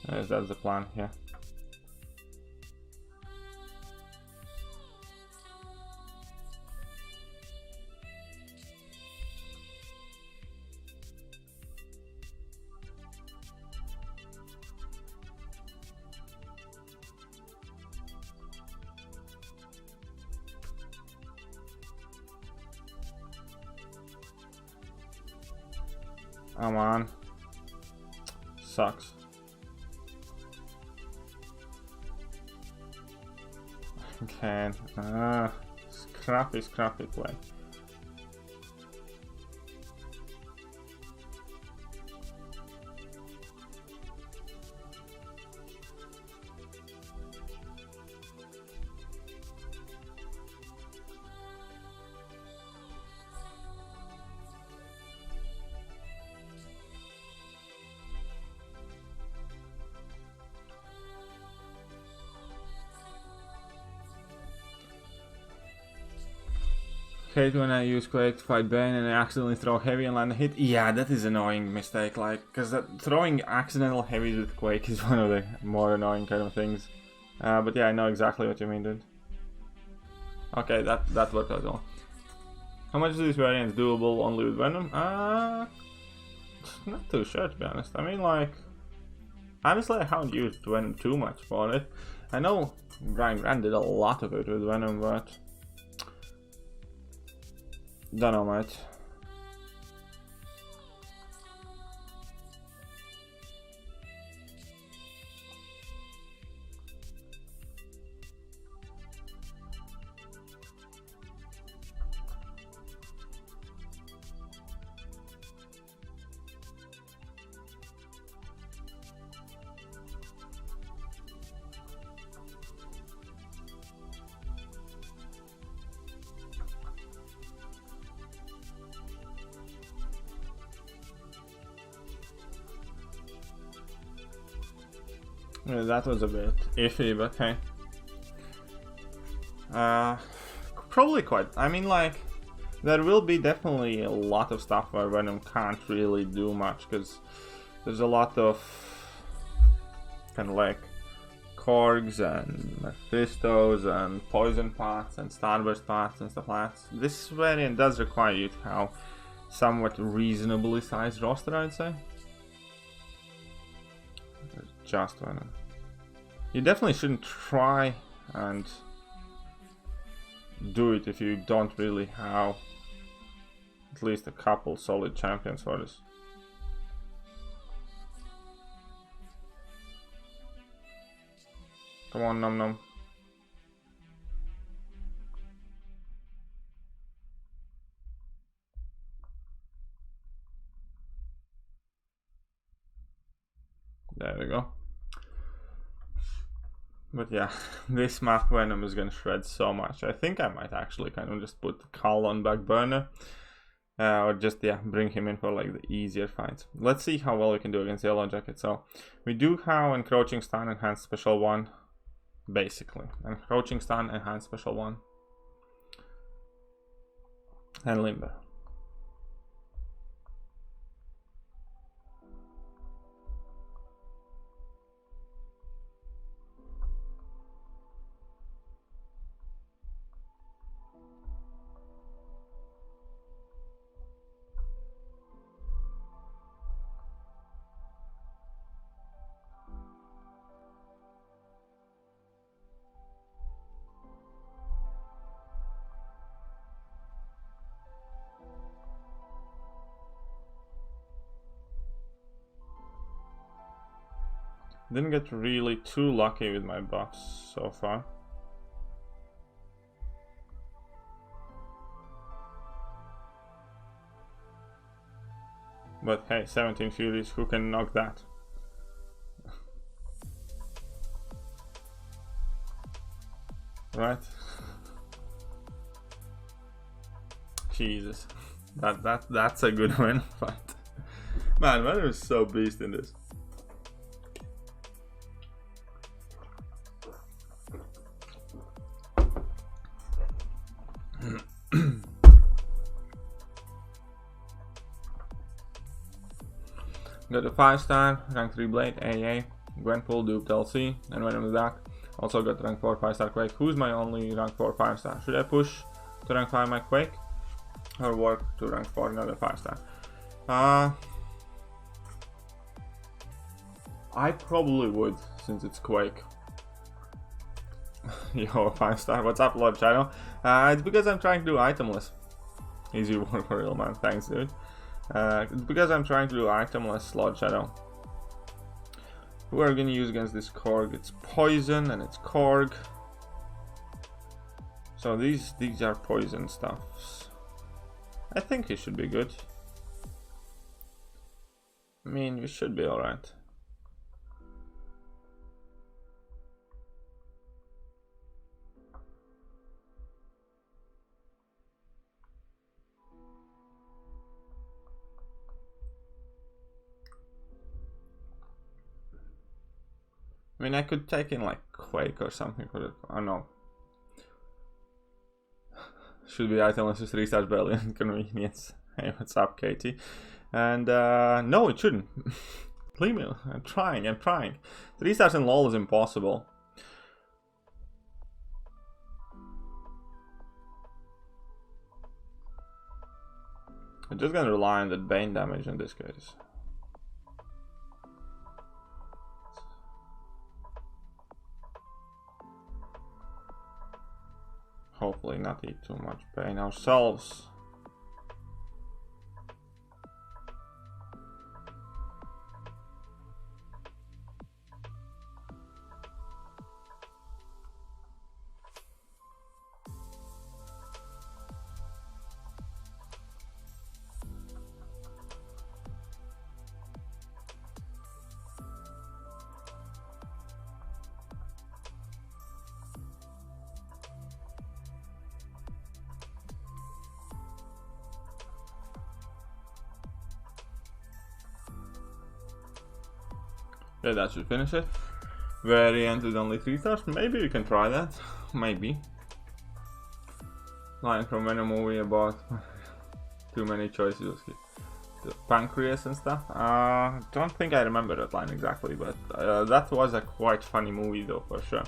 Yes, that's the plan, yeah. Come on. Sucks. Okay. Scrappy play. Hate when I use Quake to fight Bane and I accidentally throw heavy and land a hit. Yeah, that is an annoying mistake, like, because throwing accidental heavies with Quake is one of the more annoying kind of things. But yeah, I know exactly what you mean, dude. Okay, that worked out well. How much is this variant doable only with Venom? Not too sure, to be honest. I mean, like, honestly, I haven't used Venom too much for it. I know Brian Grant did a lot of it with Venom, but don't know much. Yeah, that was a bit iffy, but hey. Probably quite. I mean, like, there will be definitely a lot of stuff where Venom can't really do much, because there's a lot of kind of like Korgs and Mephistos and Poison Pots and Starburst Pots and stuff like that. This variant does require you to have somewhat reasonably sized roster, I'd say. Just Venom. You definitely shouldn't try and do it if you don't really have at least a couple solid champions for this. Come on, Num Num. There we go. But yeah, this map Venom is gonna shred so much. I think I might actually kind of just put Carl on back burner. Or just, yeah, bring him in for like the easier fights. Let's see how well we can do against Yellow Jacket. So, we do have Encroaching Stun, Enhanced Special 1. Basically. Encroaching Stun, Enhanced Special 1. And Limber. Didn't get really too lucky with my buffs so far. But hey, 17 Furies, who can knock that? Right? Jesus. That's a good win fight. Man, Venom is so beast in this. Got a 5-star, rank 3 Blade, AA, Gwenpool, duped LC, and Venom is back. Also got rank 4 5-star Quake. Who's my only rank 4 5-star? Should I push to rank 5 my Quake? Or work to rank 4 another 5-star? I probably would, since it's Quake. Yo, 5-star, what's up, Lord Shadow? It's because I'm trying to do Itemless. Easy work for real, man, thanks, dude. It's because I'm trying to do Itemless Lord Shadow. Who are we gonna use against this Korg? It's Poison and it's Korg. So these are poison stuffs. I think it should be good. I mean, we should be alright. I mean, I could take in like Quake or something for it. Oh no. Should be itemless with 3-star belly and convenience. Hey, what's up, Katie? And no, it shouldn't. Leave me. I'm trying. 3 stars in LOL is impossible. I'm just gonna rely on the Bane damage in this case. Hopefully not eat too much pain ourselves. Yeah, that should finish it. Variant with only 3 stars. Maybe we can try that. Maybe. Line from any movie about too many choices. The pancreas and stuff. Don't think I remember that line exactly, but that was a quite funny movie though, for sure.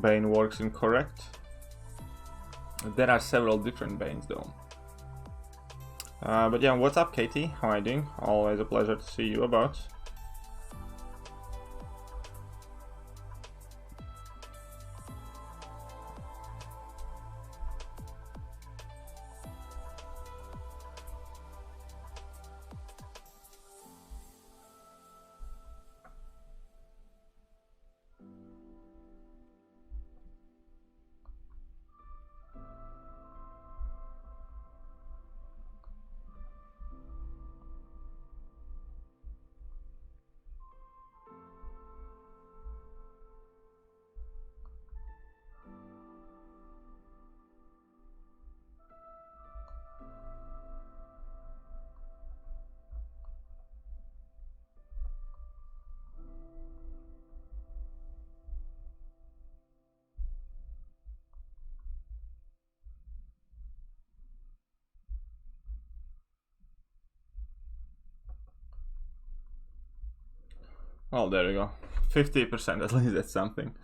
Bane works incorrect. There are several different Banes though. But yeah, what's up, Katie? How are you doing? Always a pleasure to see you about. Well, there you go. 50%, at least that's something.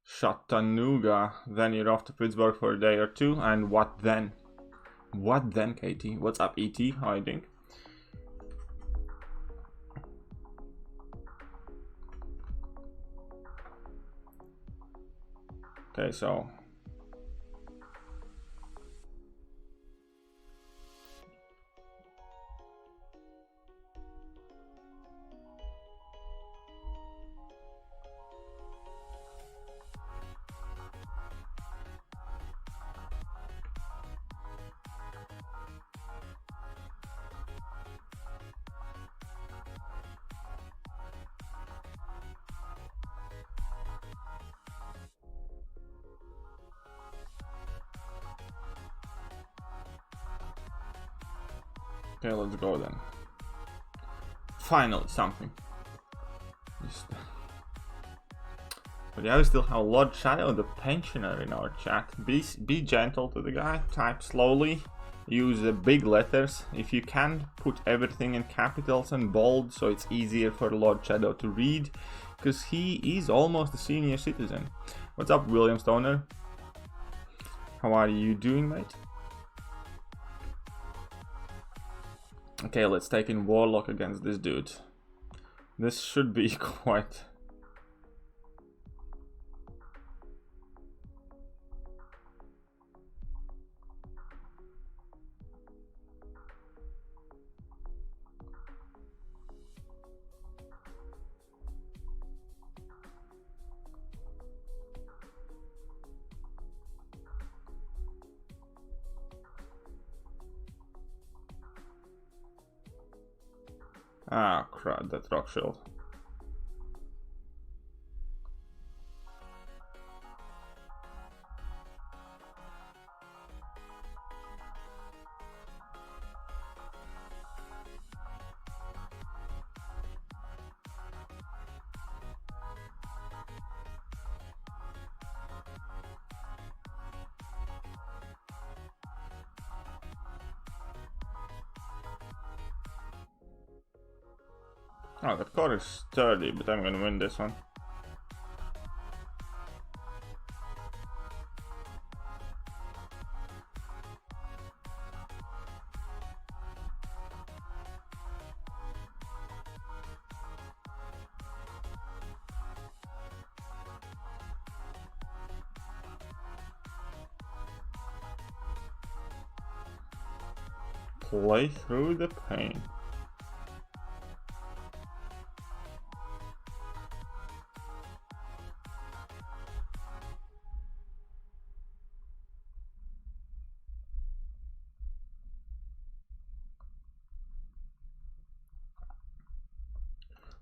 Chattanooga. Then you're off to Pittsburgh for a day or two. And what then? What then, Katie? What's up, ET? How are you doing? Okay, so... Okay, let's go then. Finally, something. But yeah, we still have Lord Shadow, the pensioner, in our chat. Be gentle to the guy, type slowly, use the big letters. If you can, put everything in capitals and bold so it's easier for Lord Shadow to read, because he is almost a senior citizen. What's up, William Stoner? How are you doing, mate? Okay, let's take in Warlock against this dude. This should be quite... Ah, crap, that rock shield. Oh, that card is sturdy, but I'm gonna win this one. Play through the pain.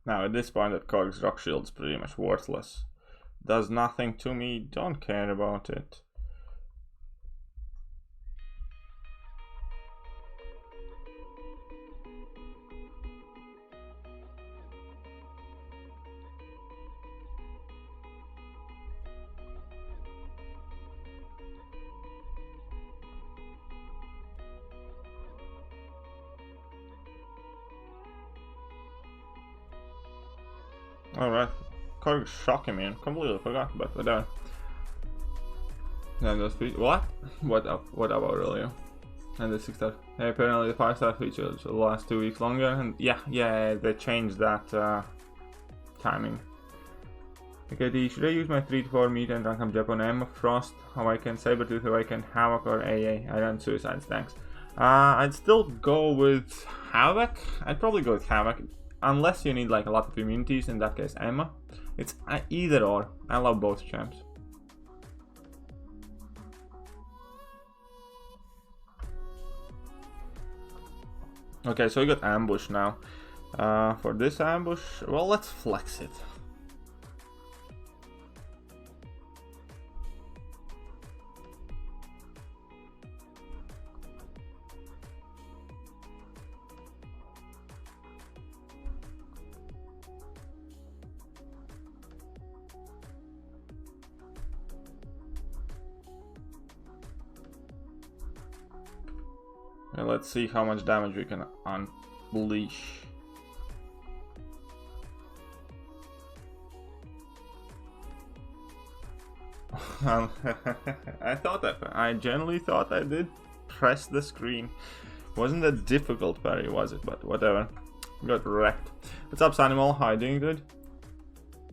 Now at this point that Korg's rock shield's pretty much worthless. Does nothing to me, don't care about it. Alright, Korg's shocking me, I completely forgot, but whatever. And those features. What about earlier? And the 6-star. Hey, apparently the 5-star features will last 2 weeks longer, and yeah, they changed that timing. Okay, should I use my 3 to 4 meat and rank up Japan Emma Frost, Awaken, Sabertooth, Awaken, Havoc, or AA? I run Suicides, thanks. I'd still go with Havoc. I'd probably go with Havoc. Unless you need like a lot of immunities, in that case Emma. It's either or. I love both champs. Okay, so we got ambush now. For this ambush, well, let's flex it. And let's see how much damage we can unleash. I genuinely thought I did press the screen. Wasn't that difficult, Barry, was it? But whatever. Got wrecked. What's up, Sanimal? How are you doing, dude?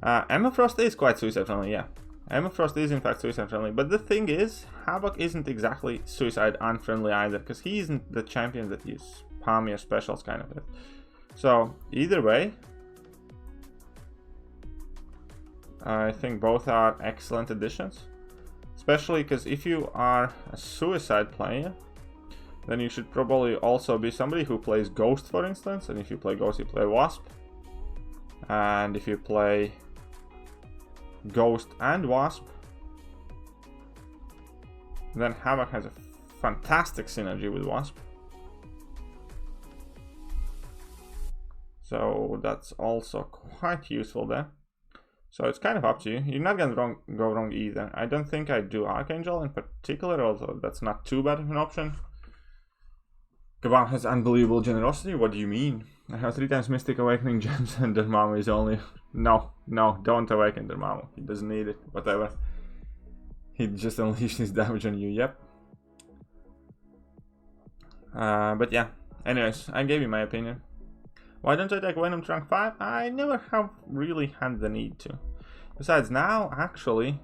Emma Frost is quite suicide friendly, yeah. Emma Frost is in fact suicide friendly, but the thing is, Havoc isn't exactly suicide unfriendly either, because he isn't the champion that you spam your specials kind of it. So, either way, I think both are excellent additions. Especially because if you are a suicide player, then you should probably also be somebody who plays Ghost, for instance, and if you play Ghost, you play Wasp. And if you play Ghost and Wasp, then Havoc has a fantastic synergy with Wasp. So that's also quite useful there. So it's kind of up to you. You're not gonna go wrong either. I don't think I do Archangel in particular, although that's not too bad of an option. Gabon has unbelievable generosity. What do you mean? I have 3 times Mystic Awakening gems and Dormammu is only... No, don't awaken Dormammu. He doesn't need it. Whatever. He just unleashed his damage on you, yep. But yeah. Anyways, I gave you my opinion. Why don't I take Venom to rank 5? I never have really had the need to. Besides, now, actually,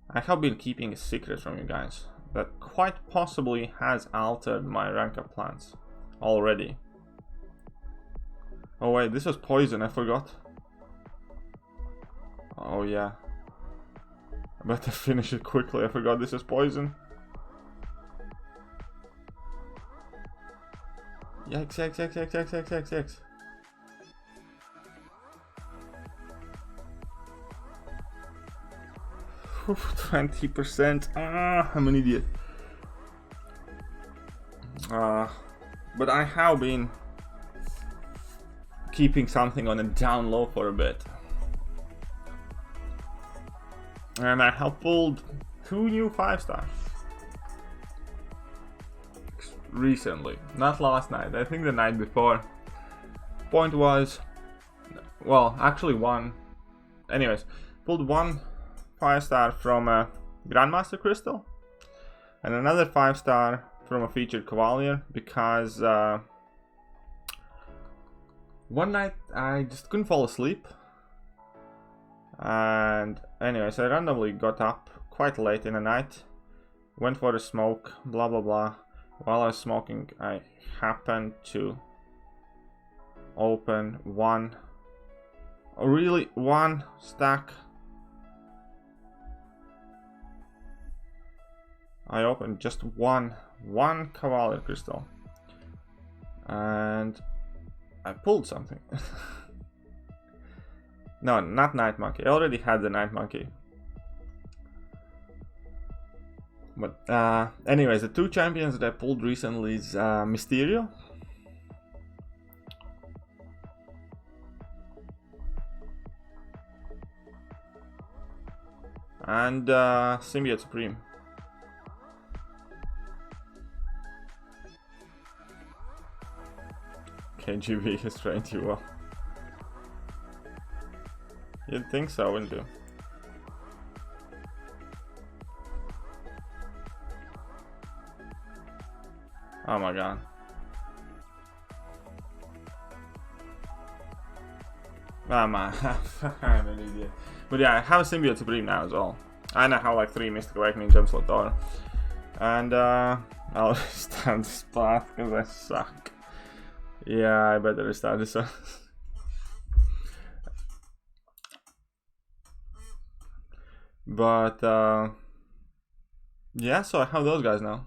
I have been keeping a secret from you guys that quite possibly has altered my rank up plans already. Oh wait, this was poison, I forgot. Oh yeah. I better finish it quickly, I forgot this is poison. Yikes, yikes, yikes, yikes, yikes, yikes, yikes, yikes. Oof, 20%. Ah, I'm an idiot. But I have been keeping something on a down low for a bit. And I have pulled 2 new 5-stars. Recently. Not last night. I think the night before. Point was... Well, actually one. Anyways, pulled 1 5-star from a Grandmaster Crystal. And another 5-star from a featured Cavalier. Because... one night I just couldn't fall asleep. And anyways, I randomly got up quite late in the night, went for a smoke, blah blah blah. While I was smoking, I happened to open one stack. I opened just one Cavalier crystal, and I pulled something. No, not Night Monkey. I already had the Night Monkey. But anyways, the 2 champions that I pulled recently is Mysterio and Symbiote Supreme. KGB has trained you well. You'd think so, wouldn't you? Oh my god. Oh man, I'm an idiot. But yeah, I have a Symbiote Supreme now as well. And I have like 3 Mystic Awakening Gem Slot Door. And I'll restart this path because I suck. Yeah, I better restart this one. But yeah, so I have those guys now.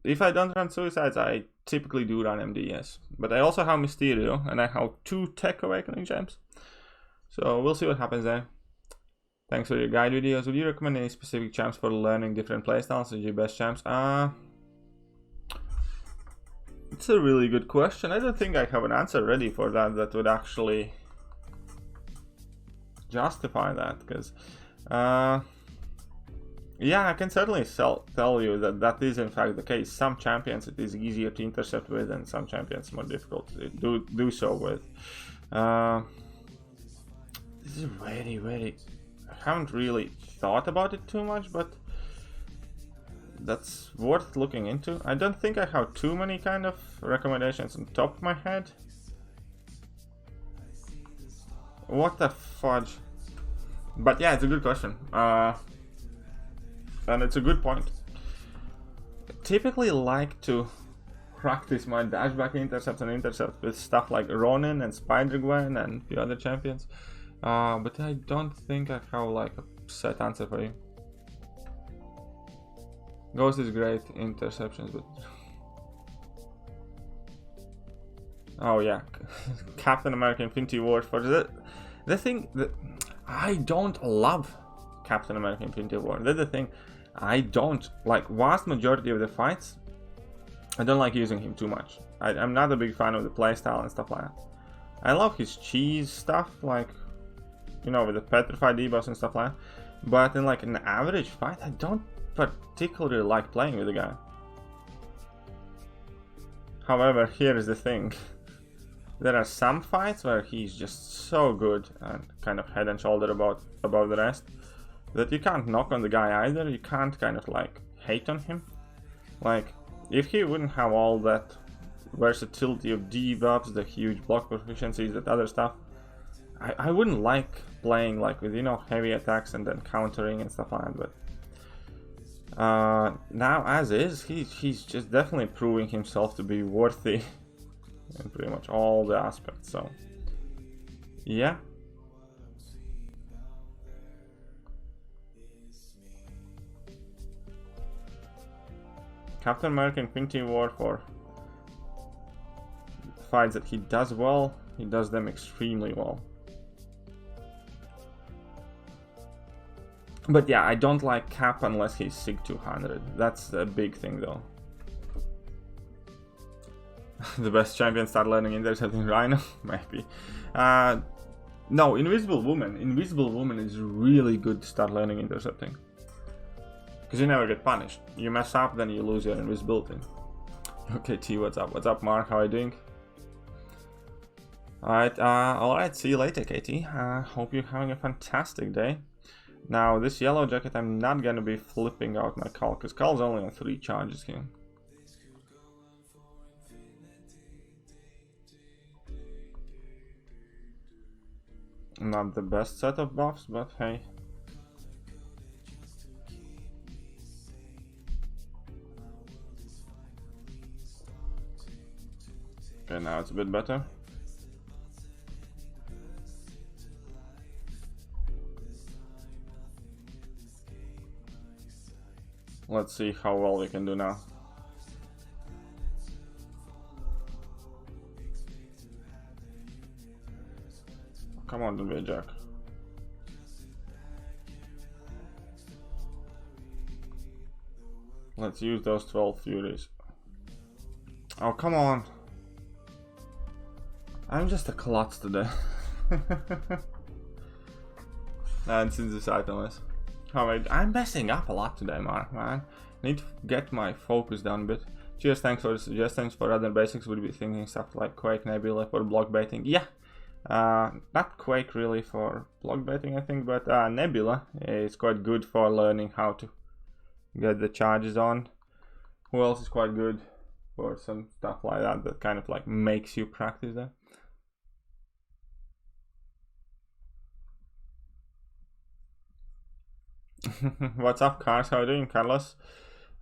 If I don't run Suicides, I typically do run MDS. But I also have Mysterio, and I have 2 Tech Awakening Gems. So we'll see what happens there. Thanks for your guide videos. Would you recommend any specific champs for learning different playstyles? Are your best champs? It's a really good question. I don't think I have an answer ready for that that would actually justify that, because yeah, I can certainly tell you that that is in fact the case. Some champions it is easier to intercept with, and some champions more difficult to do so with. This is very... I haven't really thought about it too much, but that's worth looking into. I don't think I have too many kind of recommendations on top of my head. What the fudge? But yeah, it's a good question. And it's a good point. I typically like to practice my dashback intercepts and intercepts with stuff like Ronin and Spider-Gwen and the other champions. But I don't think I have like a set answer for you. Ghost is great, interceptions, but... Oh yeah, Captain America Infinity War for the thing that I don't love Captain America Infinity War. That's the thing. I don't like vast majority of the fights. I don't like using him too much. I'm not a big fan of the playstyle and stuff like that. I love his cheese stuff, like, you know, with the petrified debuffs and stuff like that. But in like an average fight, I don't particularly like playing with the guy. However, here's the thing. There are some fights where he's just so good and kind of head and shoulder above the rest that you can't knock on the guy either. You can't kind of like hate on him. Like, if he wouldn't have all that versatility of debuffs, the huge block proficiencies, that other stuff, I wouldn't like playing like with, you know, heavy attacks and then countering and stuff like that. But now as is, he's just definitely proving himself to be worthy in pretty much all the aspects. So yeah. Captain America Infinity War for fights that he does well. He does them extremely well. But yeah, I don't like Cap unless he's SIG 200. That's a big thing though. The best champion start learning intercepting Rhino? Maybe. No, Invisible Woman. Invisible Woman is really good to start learning intercepting. Because you never get punished. You mess up, then you lose your invisibility. Okay, T, what's up? What's up, Mark? How are you doing? Alright, see you later, KT. Hope you're having a fantastic day. Now, this yellow jacket, I'm not gonna be flipping out my Cull, because Cull's only on 3 charges here. Not the best set of buffs, but hey. Okay, now it's a bit better. Let's see how well we can do now. Come on, don't be a jerk. Let's use those 12 Furies. Oh, come on. I'm just a klutz today. And since this Itemless. Alright, I'm messing up a lot today, Mark, man. Need to get my focus down a bit. Cheers, thanks for the suggestions. For other basics, would be thinking stuff like Quake, Nebula for block baiting. Yeah. Not Quake really for block baiting, I think, but Nebula is quite good for learning how to get the charges on. Who else is quite good for some stuff like that, that kind of like makes you practice that? What's up, Cars? How are you doing, Carlos?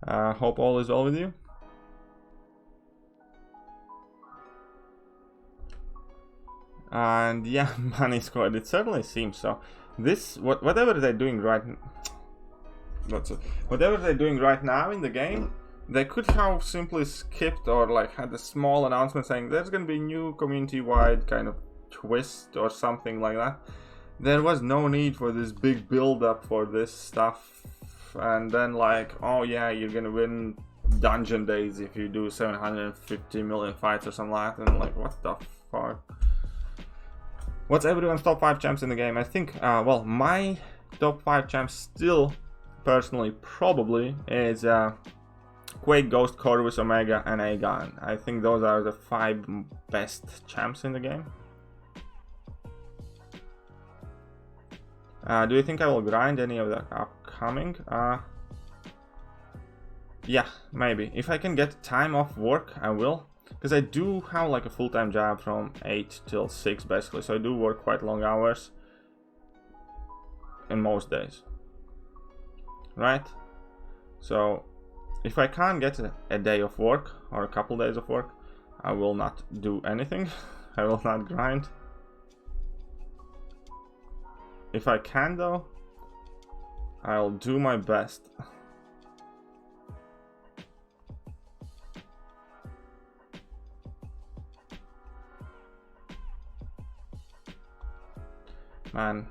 Hope all is well with you. And yeah, Money Squad, it certainly seems so. This, whatever they're doing right now in the game, they could have simply skipped or like had a small announcement saying there's gonna be new community-wide kind of twist or something like that. There was no need for this big build-up for this stuff, and then like, oh yeah, you're gonna win dungeon days if you do 750 million fights or something like that, and like, what the fuck? What's everyone's top 5 champs in the game? I think, well, my top 5 champs still, personally, probably, is Quake, Ghost, Corvus, Omega, and Aegon. I think those are the 5 best champs in the game. Do you think I will grind any of the upcoming? Yeah, maybe. If I can get time off work, I will. Because I do have like a full-time job from 8 till 6 basically, so I do work quite long hours in most days. Right? So, if I can't get a day of work or a couple days of work, I will not do anything. I will not grind. If I can though, I'll do my best. Man,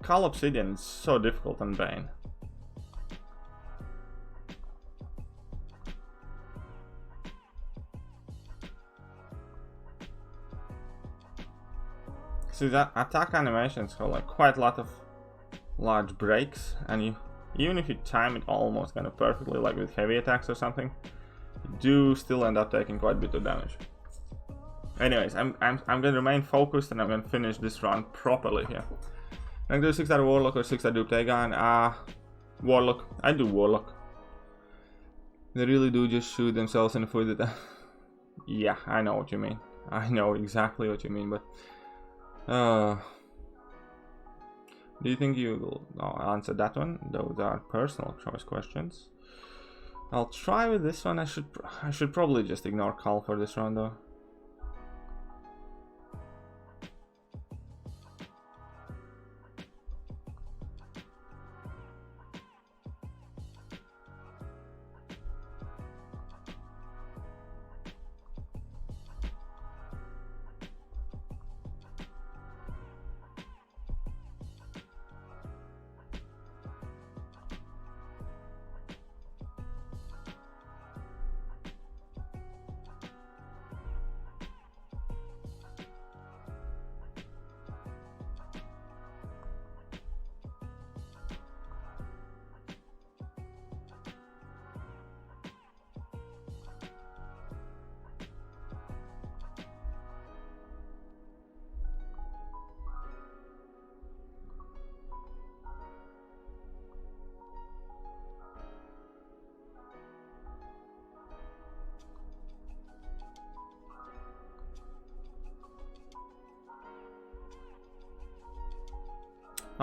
Call Obsidian is so difficult on Bane. See, that attack animations have like quite a lot of large breaks, and even if you time it almost kind of perfectly, like with heavy attacks or something, you do still end up taking quite a bit of damage. Anyways, I'm gonna remain focused and I'm gonna finish this run properly here. I'm gonna do 6-star Warlock or 6-star Dupe Aegon. Warlock. I do Warlock. They really do just shoot themselves in the foot. Yeah, I know what you mean. I know exactly what you mean, but do you think you will answer that one? Those are personal choice questions. I'll try with this one. I should probably just ignore Cull for this round though.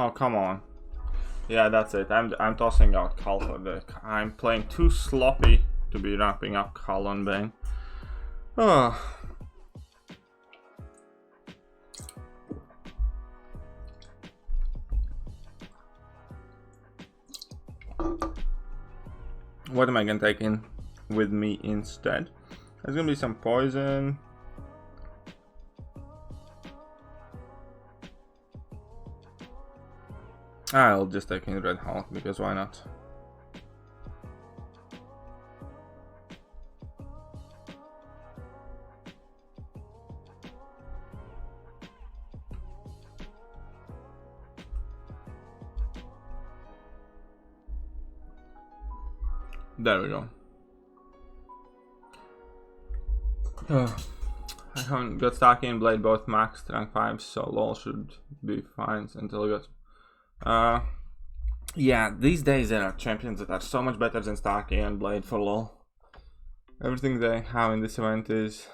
Oh, come on. Yeah, that's it. I'm tossing out Cull for the... I'm playing too sloppy to be wrapping up Cull on Bane. Oh. What am I gonna take in with me instead? There's gonna be some poison. I'll just take in Red Hulk, because why not? There we go. I haven't got Starkey and Blade both maxed rank 5, so LOL should be fine until I got... yeah, these days there are champions that are so much better than Starkey and Blade for LOL. Everything they have in this event is...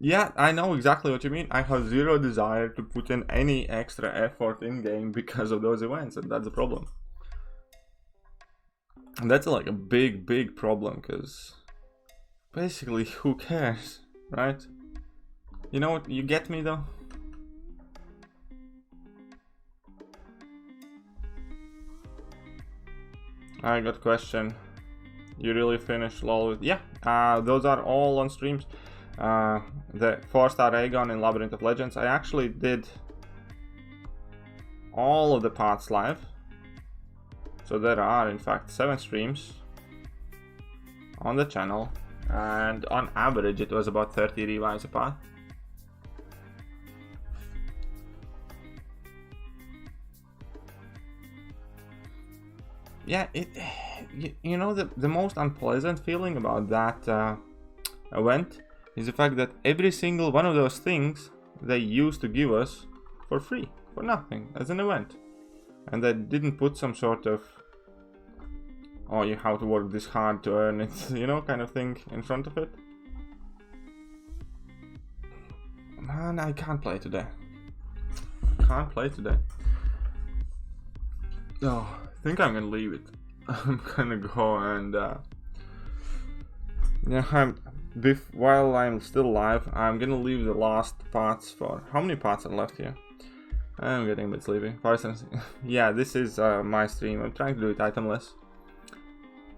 yeah, I know exactly what you mean. I have zero desire to put in any extra effort in game because of those events, and that's the problem. And that's like a big problem, because basically who cares, right? You know what, you get me though? I got a question. You really finished LOL with... yeah, those are all on streams. The 4-star Aegon in Labyrinth of Legends, I actually did all of the parts live. So there are in fact 7 streams on the channel, and on average it was about 30 revives a part. Yeah, you know, the most unpleasant feeling about that event is the fact that every single one of those things they used to give us for free, for nothing, as an event. And they didn't put some sort of, oh, you have to work this hard to earn it, you know, kind of thing in front of it. Man, I can't play today. Can't play today. Oh, I think I'm gonna leave it. I'm gonna go and, yeah, while I'm still live, I'm gonna leave the last parts for... how many parts are left here? I'm getting a bit sleepy. Yeah, this is my stream. I'm trying to do it itemless.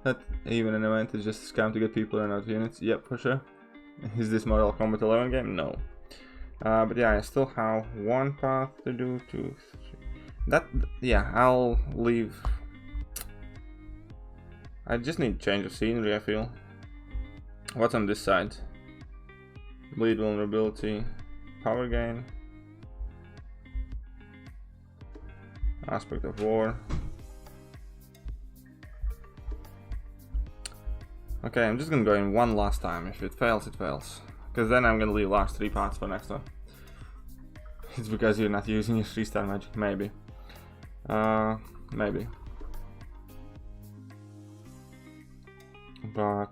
That even an event is just a scam to get people and out units. Yep, for sure. Is this Mortal Kombat 11 game? No. But yeah, I still have 1 path to do, 2, 3. That, yeah, I'll leave. I just need change of scenery, I feel. What's on this side? Bleed vulnerability, power gain, aspect of war. Okay, I'm just gonna go in one last time. If it fails, it fails. Because then I'm gonna leave last 3 parts for next one. It's because you're not using your 3-star magic, maybe. Maybe. But...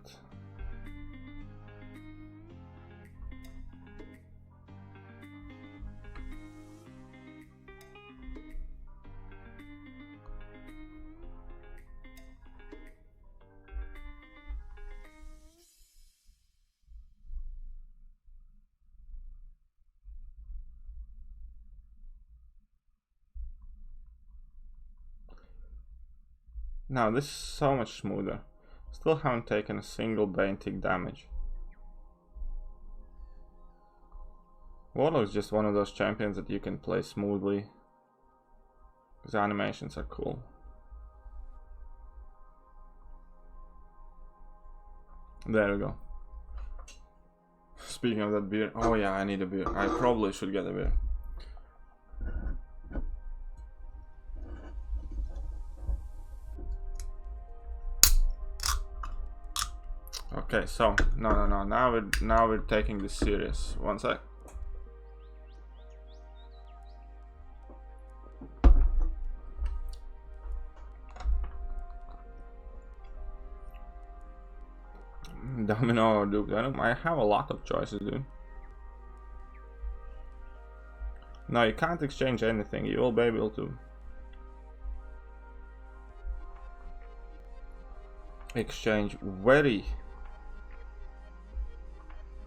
now this is so much smoother. Still haven't taken a single Bane tick damage. Warlock is just one of those champions that you can play smoothly, because the animations are cool. There we go. Speaking of that beer, oh yeah, I need a beer. I probably should get a beer. Okay, so no. Now we're taking this serious. One sec. Domino or Duke Venom. I have a lot of choices, dude. No, you can't exchange anything. You will be able to exchange very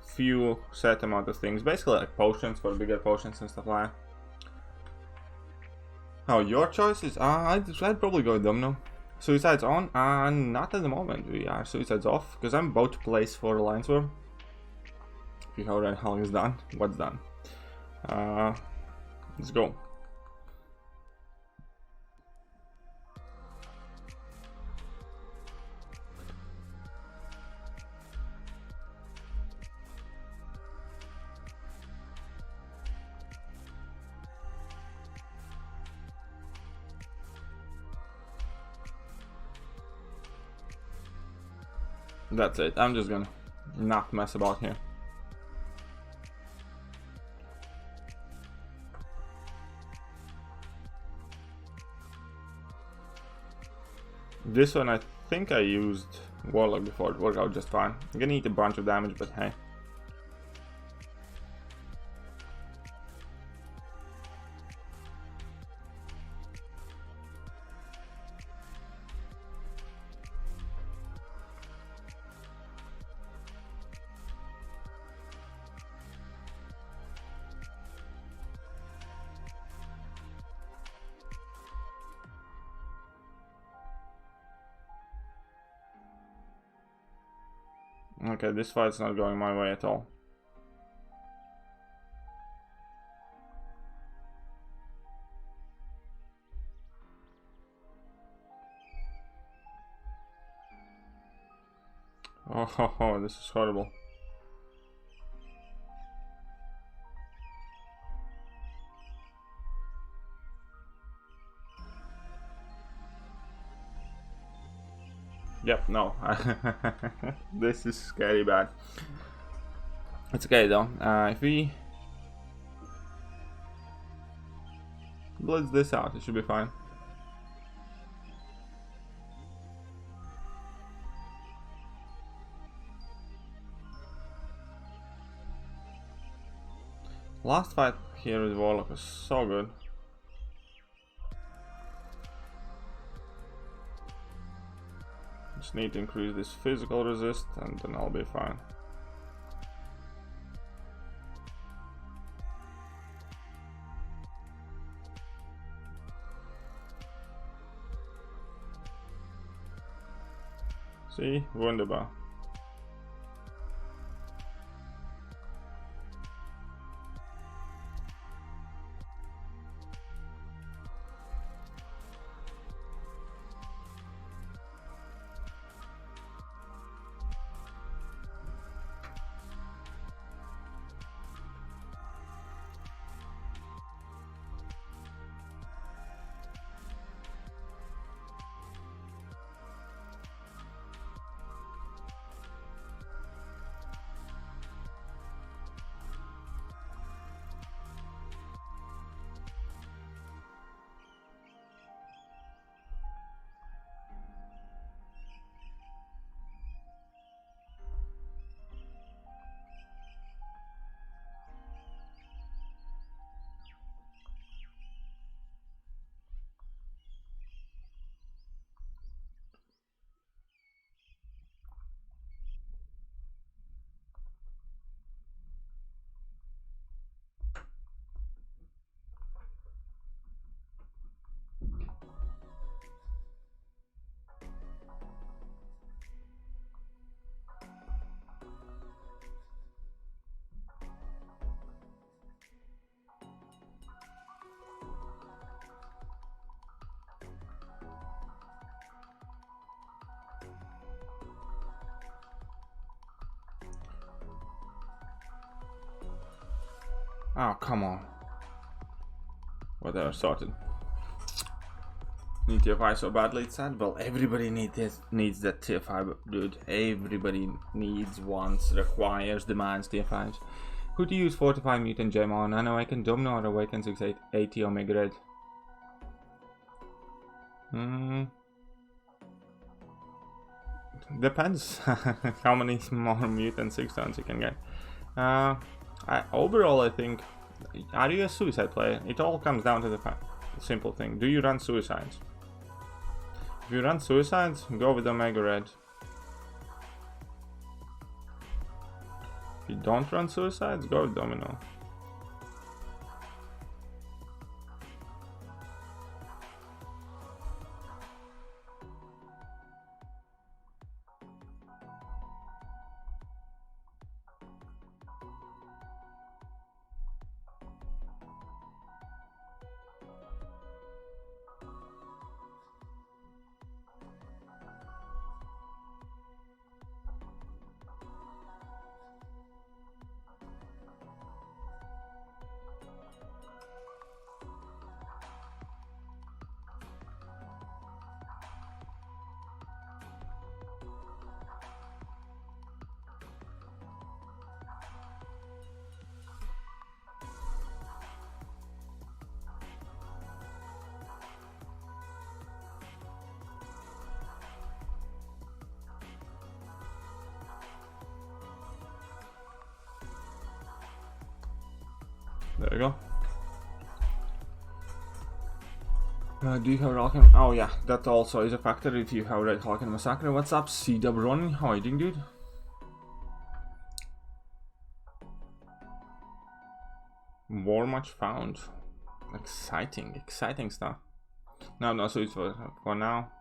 few set amount of things. Basically like potions for bigger potions and stuff like that. Oh, your choices? I'd probably go Domino. Suicide's on? Not at the moment. We are Suicide's off, because I'm about to place for Alliance War. If you already how is done, what's done? Let's go. That's it. I'm just gonna not mess about here. This one I think I used Warlock before, it worked out just fine. I'm gonna eat a bunch of damage, but hey. Okay, this fight's not going my way at all. Oh, this is horrible. Yep, no. This is scary bad. It's okay though. If we blitz this out, it should be fine. Last fight here with Warlock was so good. Just need to increase this physical resist and then I'll be fine. See, wunderbar. Oh, come on. Whatever, sorted. Need TF5 so badly, it's sad. Well, everybody needs that TF5, dude. Everybody needs, wants, requires, demands TF5s. Who to use 45 mutant gem on? Unawaken Domino or Awaken 680 Omega Red? Depends how many more mutant 6 stones you can get. Overall, I think Are you a suicide player? It all comes down to the simple thing. Do you run suicides? If you run suicides, go with Omega Red. If you don't run suicides, go with Domino. There we go. Do you have Rock? Oh yeah, that also is a factor if you have Red Hawk and Massacre. What's up, C-Dub Ronin? How are you doing, dude? War much found. Exciting stuff. No suits for now.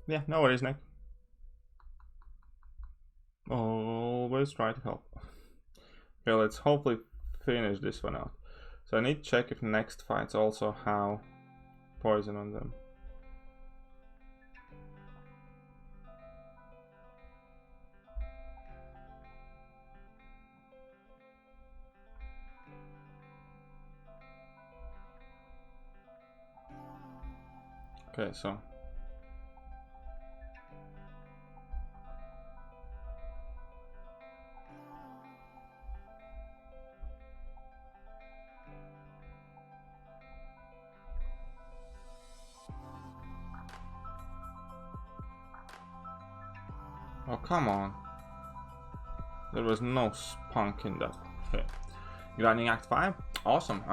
Yeah, no worries, Nick. Always try to help. Okay, let's hopefully finish this one out. So I need to check if next fights also have poison on them. Okay, so oh, come on. There was no spunk in that. Okay. Grinding Act 5? Awesome.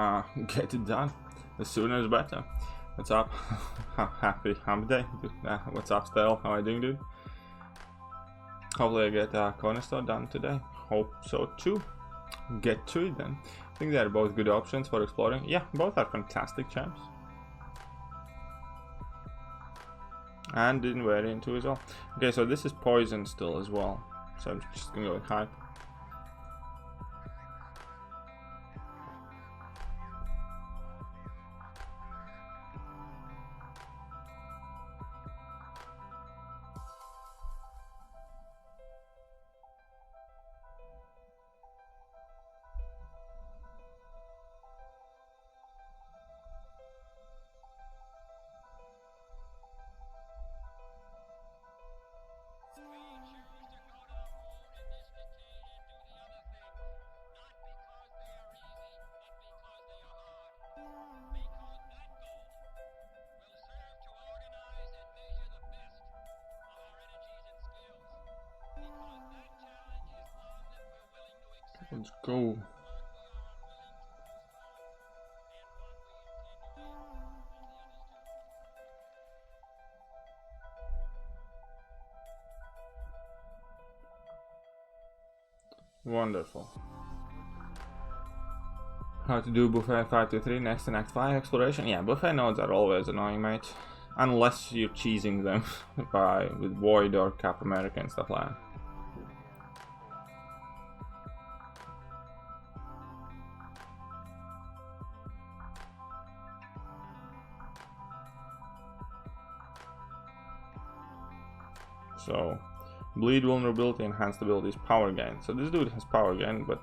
Get it done. The sooner is better. What's up? Happy day. What's up, Stel? How are you doing, dude? Hopefully I get Cornerstone done today. Hope so too. Get to it then. I think they are both good options for exploring. Yeah, both are fantastic champs. And didn't wear into as well. Okay, so this is poison still as well. So I'm just gonna go with hype. Let's go. Wonderful. How to do buffet 5 to 3 next in Act 5 exploration? Yeah, buffet nodes are always annoying, mate. Unless you're cheesing them with Void or Cap America and stuff like that. So, bleed, vulnerability, enhanced abilities, power gain. So this dude has power gain, but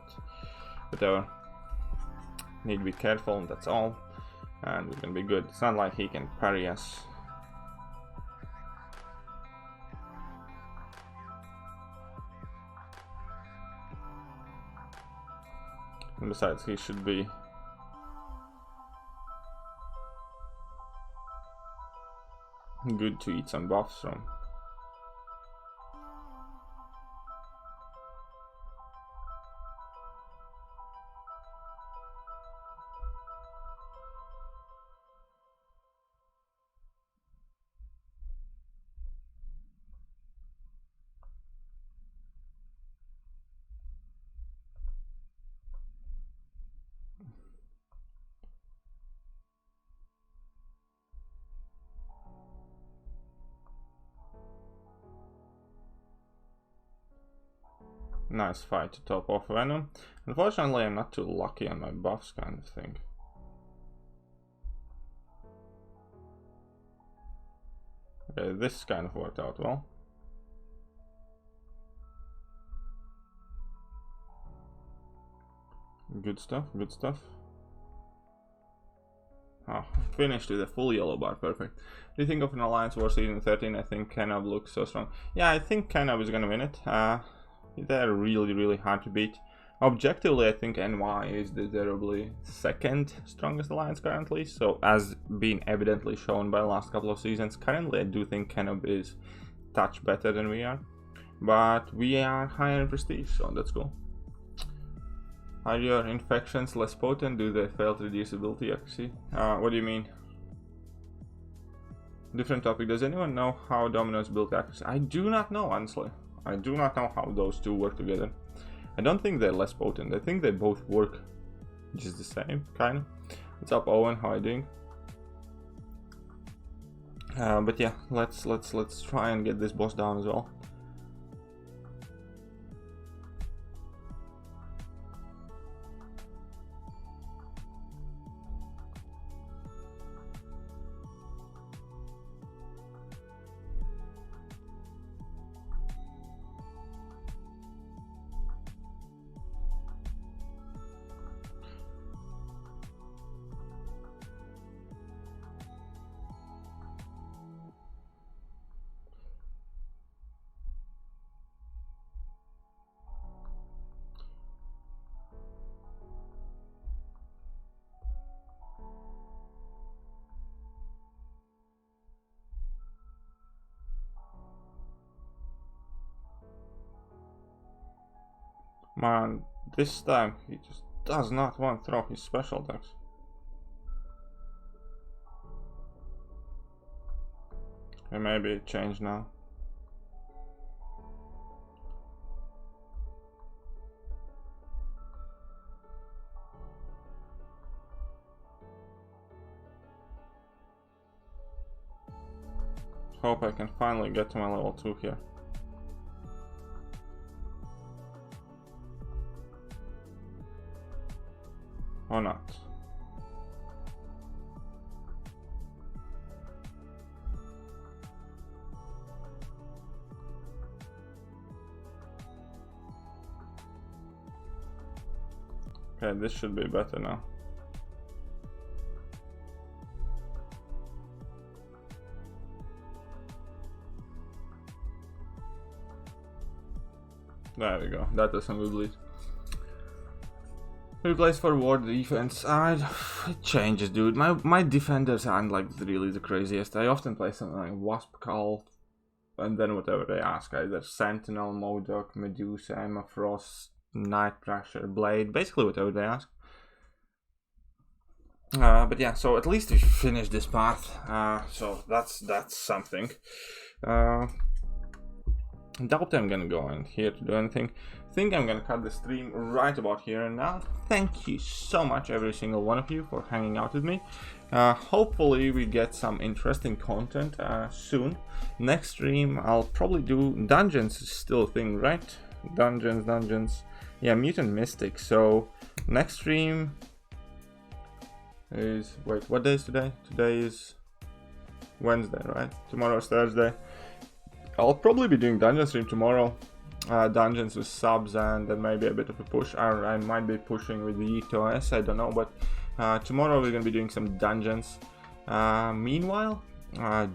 whatever. Need to be careful, that's all. And we're gonna be good. It's not like he can parry us. And besides, he should be good to eat some buffs from. Nice fight to top off Venom. Unfortunately, I'm not too lucky on my buffs kind of thing. Okay, this kind of worked out well. Good stuff, good stuff. Oh, finished with a full yellow bar, perfect. Do you think of an Alliance War Season 13? I think Kenob looks so strong. Yeah, I think Kenob is gonna win it. They're really hard to beat. Objectively, I think NY is deservedly second strongest alliance currently, so as been evidently shown by the last couple of seasons, currently I do think Kenob is a touch better than we are, but we are higher in prestige, so that's cool. Are your infections less potent? Do they fail to reduce ability accuracy? What do you mean? Different topic. Does anyone know how Domino's build accuracy? I do not know, honestly. I do not know how those two work together. I don't think they're less potent. I think they both work just the same, kind of. What's up, Owen? How are you doing? But yeah, let's try and get this boss down as well. Man, this time he just does not want to throw his special attacks. Okay, maybe it changed now. Hope I can finally get to my level 2 here. Or not. Okay, this should be better now. There we go, that was some good lead. Replace for ward defense. It changes, dude. My defenders aren't like really the craziest. I often play something like Wasp Call, and then whatever they ask, either Sentinel, Modok, Medusa, Emma Frost, Night Thrasher, Blade, basically whatever they ask. But yeah, so at least we finished this path. So that's something. Doubt I'm gonna go in here to do anything. I think I'm gonna cut the stream right about here and now. Thank you so much, every single one of you, for hanging out with me. Hopefully we get some interesting content soon. Next stream I'll probably do dungeons. Is still a thing, right? Dungeons. Yeah, Mutant Mystic. So next stream is, wait, what day is today? Today is Wednesday, right? Tomorrow is Thursday. I'll probably be doing dungeon stream tomorrow. Dungeons with subs, and then maybe a bit of a push. I might be pushing with the ETOS, I don't know, but tomorrow we're gonna be doing some dungeons. Meanwhile,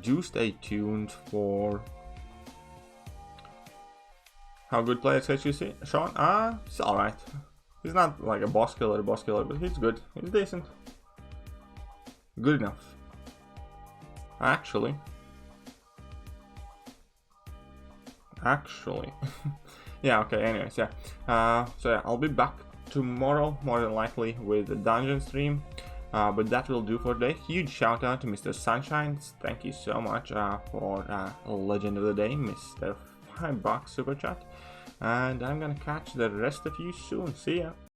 do stay tuned for how good players you see. Sean, it's alright. He's not like a boss killer, but he's good. He's decent. Good enough. Actually, yeah, okay, anyways, yeah. So yeah, I'll be back tomorrow, more than likely, with a dungeon stream. But that will do for today. Huge shout out to Mr. Sunshine. Thank you so much for Legend of the Day, Mr. $5 super chat. And I'm gonna catch the rest of you soon. See ya.